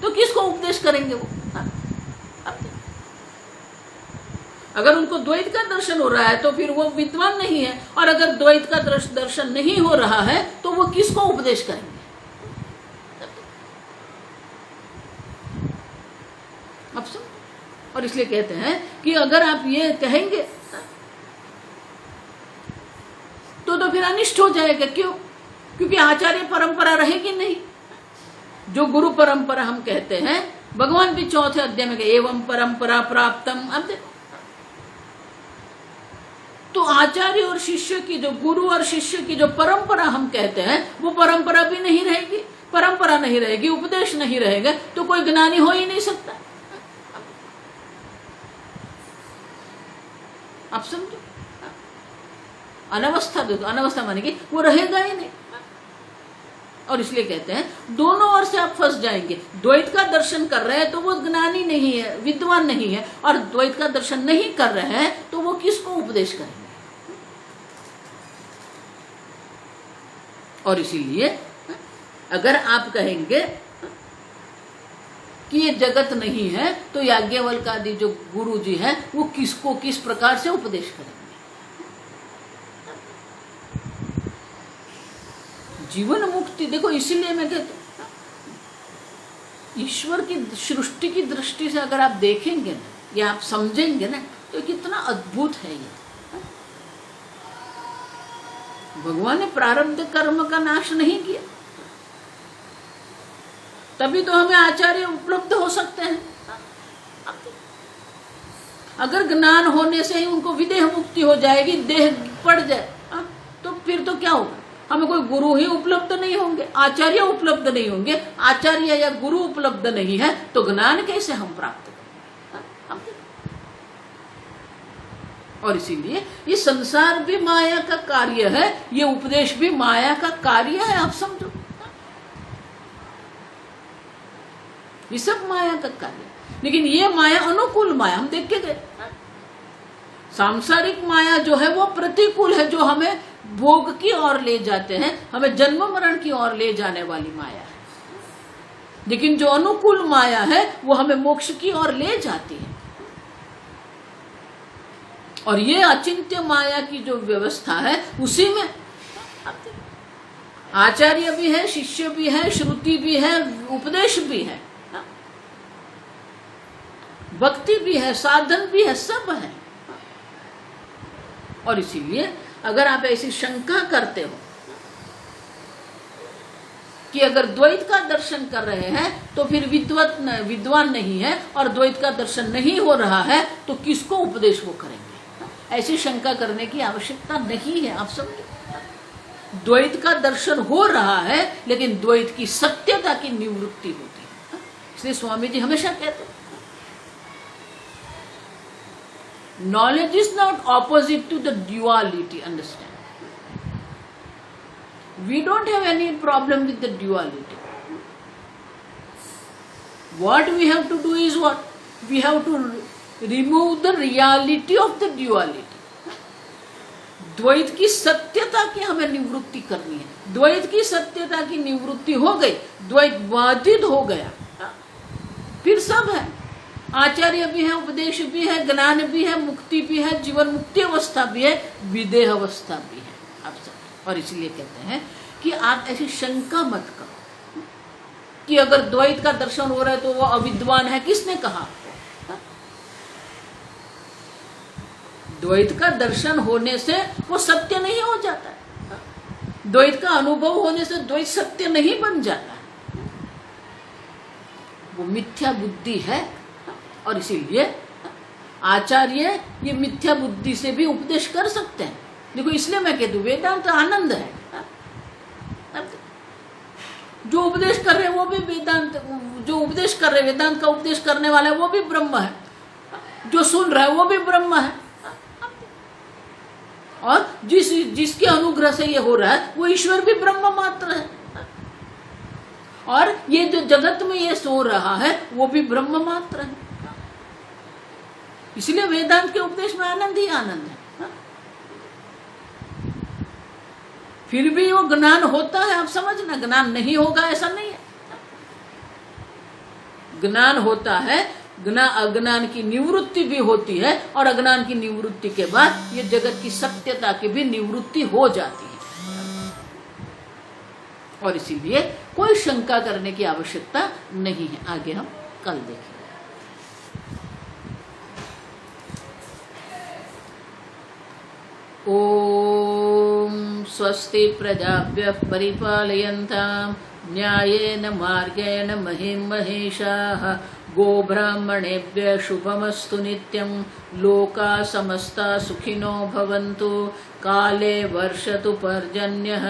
तो किसको उपदेश करेंगे वो? अगर उनको द्वैत का दर्शन हो रहा है तो फिर वो विद्वान नहीं है, और अगर द्वैत का दर्शन नहीं हो रहा है तो वो किसको उपदेश करेंगे? अब सुन, और इसलिए कहते हैं कि अगर आप ये कहेंगे तो फिर अनिष्ट हो जाएगा। क्यों? क्योंकि आचार्य परंपरा रहेगी नहीं। जो गुरु परंपरा हम कहते हैं, भगवान भी चौथे अध्याय में एवं परंपरा प्राप्तम। अब देखो, तो आचार्य और शिष्य की, जो गुरु और शिष्य की जो परंपरा हम कहते हैं, वो परंपरा भी नहीं रहेगी। परंपरा नहीं रहेगी, उपदेश नहीं रहेगा, तो कोई ज्ञानी हो ही नहीं सकता। आप समझो, अनवस्था देखो, अनवस्था माने कि वो रहेगा ही नहीं। और इसलिए कहते हैं दोनों ओर से आप फंस जाएंगे। द्वैत का दर्शन कर रहे हैं तो वो ज्ञानी नहीं है, विद्वान नहीं है, और द्वैत का दर्शन नहीं कर रहे हैं तो वो किसको उपदेश करेंगे? और इसीलिए अगर आप कहेंगे कि ये जगत नहीं है तो याज्ञवल्क्य आदि जो गुरु जी हैं वो किसको किस प्रकार से उपदेश करेंगे? जीवन मुक्ति देखो, इसीलिए मैं कहता हूं ईश्वर की सृष्टि की दृष्टि से अगर आप देखेंगे ना, या आप समझेंगे ना, तो कितना अद्भुत है ये। भगवान ने प्रारब्ध कर्म का नाश नहीं किया, तभी तो हमें आचार्य उपलब्ध हो सकते हैं। अगर ज्ञान होने से ही उनको विदेह मुक्ति हो जाएगी, देह पड़ जाए, तो फिर तो क्या होगा? हमें कोई गुरु ही उपलब्ध नहीं होंगे, आचार्य उपलब्ध नहीं होंगे। आचार्य या गुरु उपलब्ध नहीं है तो ज्ञान कैसे हम प्राप्त करें? और इसीलिए ये संसार भी माया का कार्य है, ये उपदेश भी माया का कार्य है। आप समझो, ये सब माया का कार्य। लेकिन ये माया अनुकूल माया, हम देख के गए। सांसारिक माया जो है वो प्रतिकूल है, जो हमें भोग की ओर ले जाते हैं, हमें जन्म मरण की ओर ले जाने वाली माया है। लेकिन जो अनुकूल माया है वो हमें मोक्ष की ओर ले जाती है। और ये अचिंत्य माया की जो व्यवस्था है उसी में आचार्य भी है, शिष्य भी है, श्रुति भी है, उपदेश भी है, भक्ति भी है, साधन भी है, सब है। और इसीलिए अगर आप ऐसी शंका करते हो कि अगर द्वैत का दर्शन कर रहे हैं तो फिर विद्वान नहीं है, और द्वैत का दर्शन नहीं हो रहा है तो किसको उपदेश वो करेंगे? ऐसी शंका करने की आवश्यकता नहीं है। आप समझो, द्वैत का दर्शन हो रहा है लेकिन द्वैत की सत्यता की निवृत्ति होती है। इसलिए स्वामी जी हमेशा कहते हैं, knowledge is not opposite to the duality, understand? We don't have any problem with the duality. What we have to do is what? We have to remove the reality of the duality. द्वैत की सत्यता की हमें निवृत्ति करनी है। द्वैत की सत्यता की निवृत्ति हो गई, द्वैत बाधित हो गया, फिर सब है। आचार्य भी है, उपदेश भी है, ज्ञान भी है, मुक्ति भी है, जीवन मुक्ति अवस्था भी है, विदेह अवस्था भी है। आप सब। और इसलिए कहते हैं कि आप ऐसी शंका मत करो कि अगर द्वैत का दर्शन हो रहा है तो वो अविद्वान है। किसने कहा? द्वैत का दर्शन होने से वो सत्य नहीं हो जाता है। द्वैत का अनुभव होने से द्वैत सत्य नहीं बन जाता है, वो मिथ्या बुद्धि है। और इसीलिए आचार्य ये मिथ्या बुद्धि से भी उपदेश कर सकते हैं। देखो, इसलिए मैं कहती हूँ वेदांत आनंद है। जो उपदेश कर रहे हैं वो भी वेदांत, जो उपदेश कर रहे वेदांत का उपदेश करने वाला है वो भी ब्रह्म है, जो सुन रहा है वो भी ब्रह्म है, और जिसके अनुग्रह से ये हो रहा है वो ईश्वर भी ब्रह्म मात्र है, और ये जो जगत में ये सो रहा है वो भी ब्रह्म मात्र है। इसलिए वेदांत के उपदेश में आनंद ही आनंद है। फिर भी वो ज्ञान होता है, आप समझना, ज्ञान नहीं होगा ऐसा नहीं है। ज्ञान होता है, अज्ञान की निवृत्ति भी होती है, और अज्ञान की निवृत्ति के बाद ये जगत की सत्यता की भी निवृत्ति हो जाती है। और इसीलिए कोई शंका करने की आवश्यकता नहीं है। आगे हम कल देखेंगे। ओम स्वस्ति प्रजाभ्यः परिपालयन्तां न्यायेन मार्गेण महिं महिषाः गोब्राह्मणेभ्यः शुभमस्तु नित्यं लोकाः समस्ताः सुखिनो भवन्तु काले वर्षतु पर्जन्यः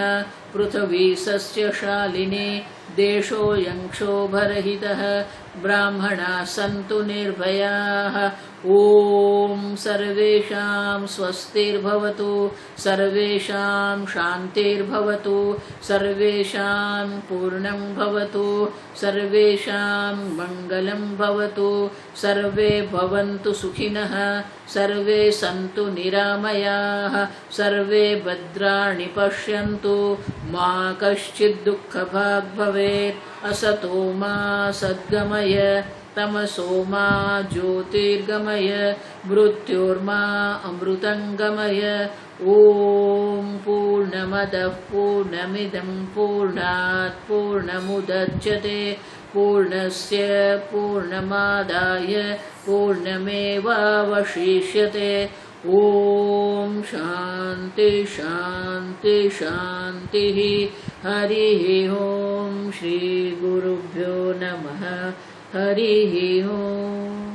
पृथिवी सस्यशालिनी देशोऽयं क्षोभरहितः ब्राह्मणाः सन्तु निर्भयाः। ओम सर्वेषां स्वस्तिर्भवतु, सर्वेषां शान्तिर्भवतु, सर्वेषां पूर्णं भवतु, सर्वेषां मङ्गलं भवतु, सर्वे भवन्तु सुखिनः, सर्वे सन्तु निरामयाः, सर्वे भद्राणि पश्यन्तु, मा कश्चित् दुःखभाग् भवेत्। असतो मा सद्गमय, तमसो मा ज्योतिर्गमय, मृत्योर्मा अमृतंगमय। ओम पूर्णमदः पूर्णमिदं पूर्णात् पूर्णमुदच्यते पूर्णस्य पूर्णमादाय पूर्णमेवावशिष्यते। ओम शांति शांति शांति। हरि ओम। श्री गुरुभ्यो नमः। हरि ओम।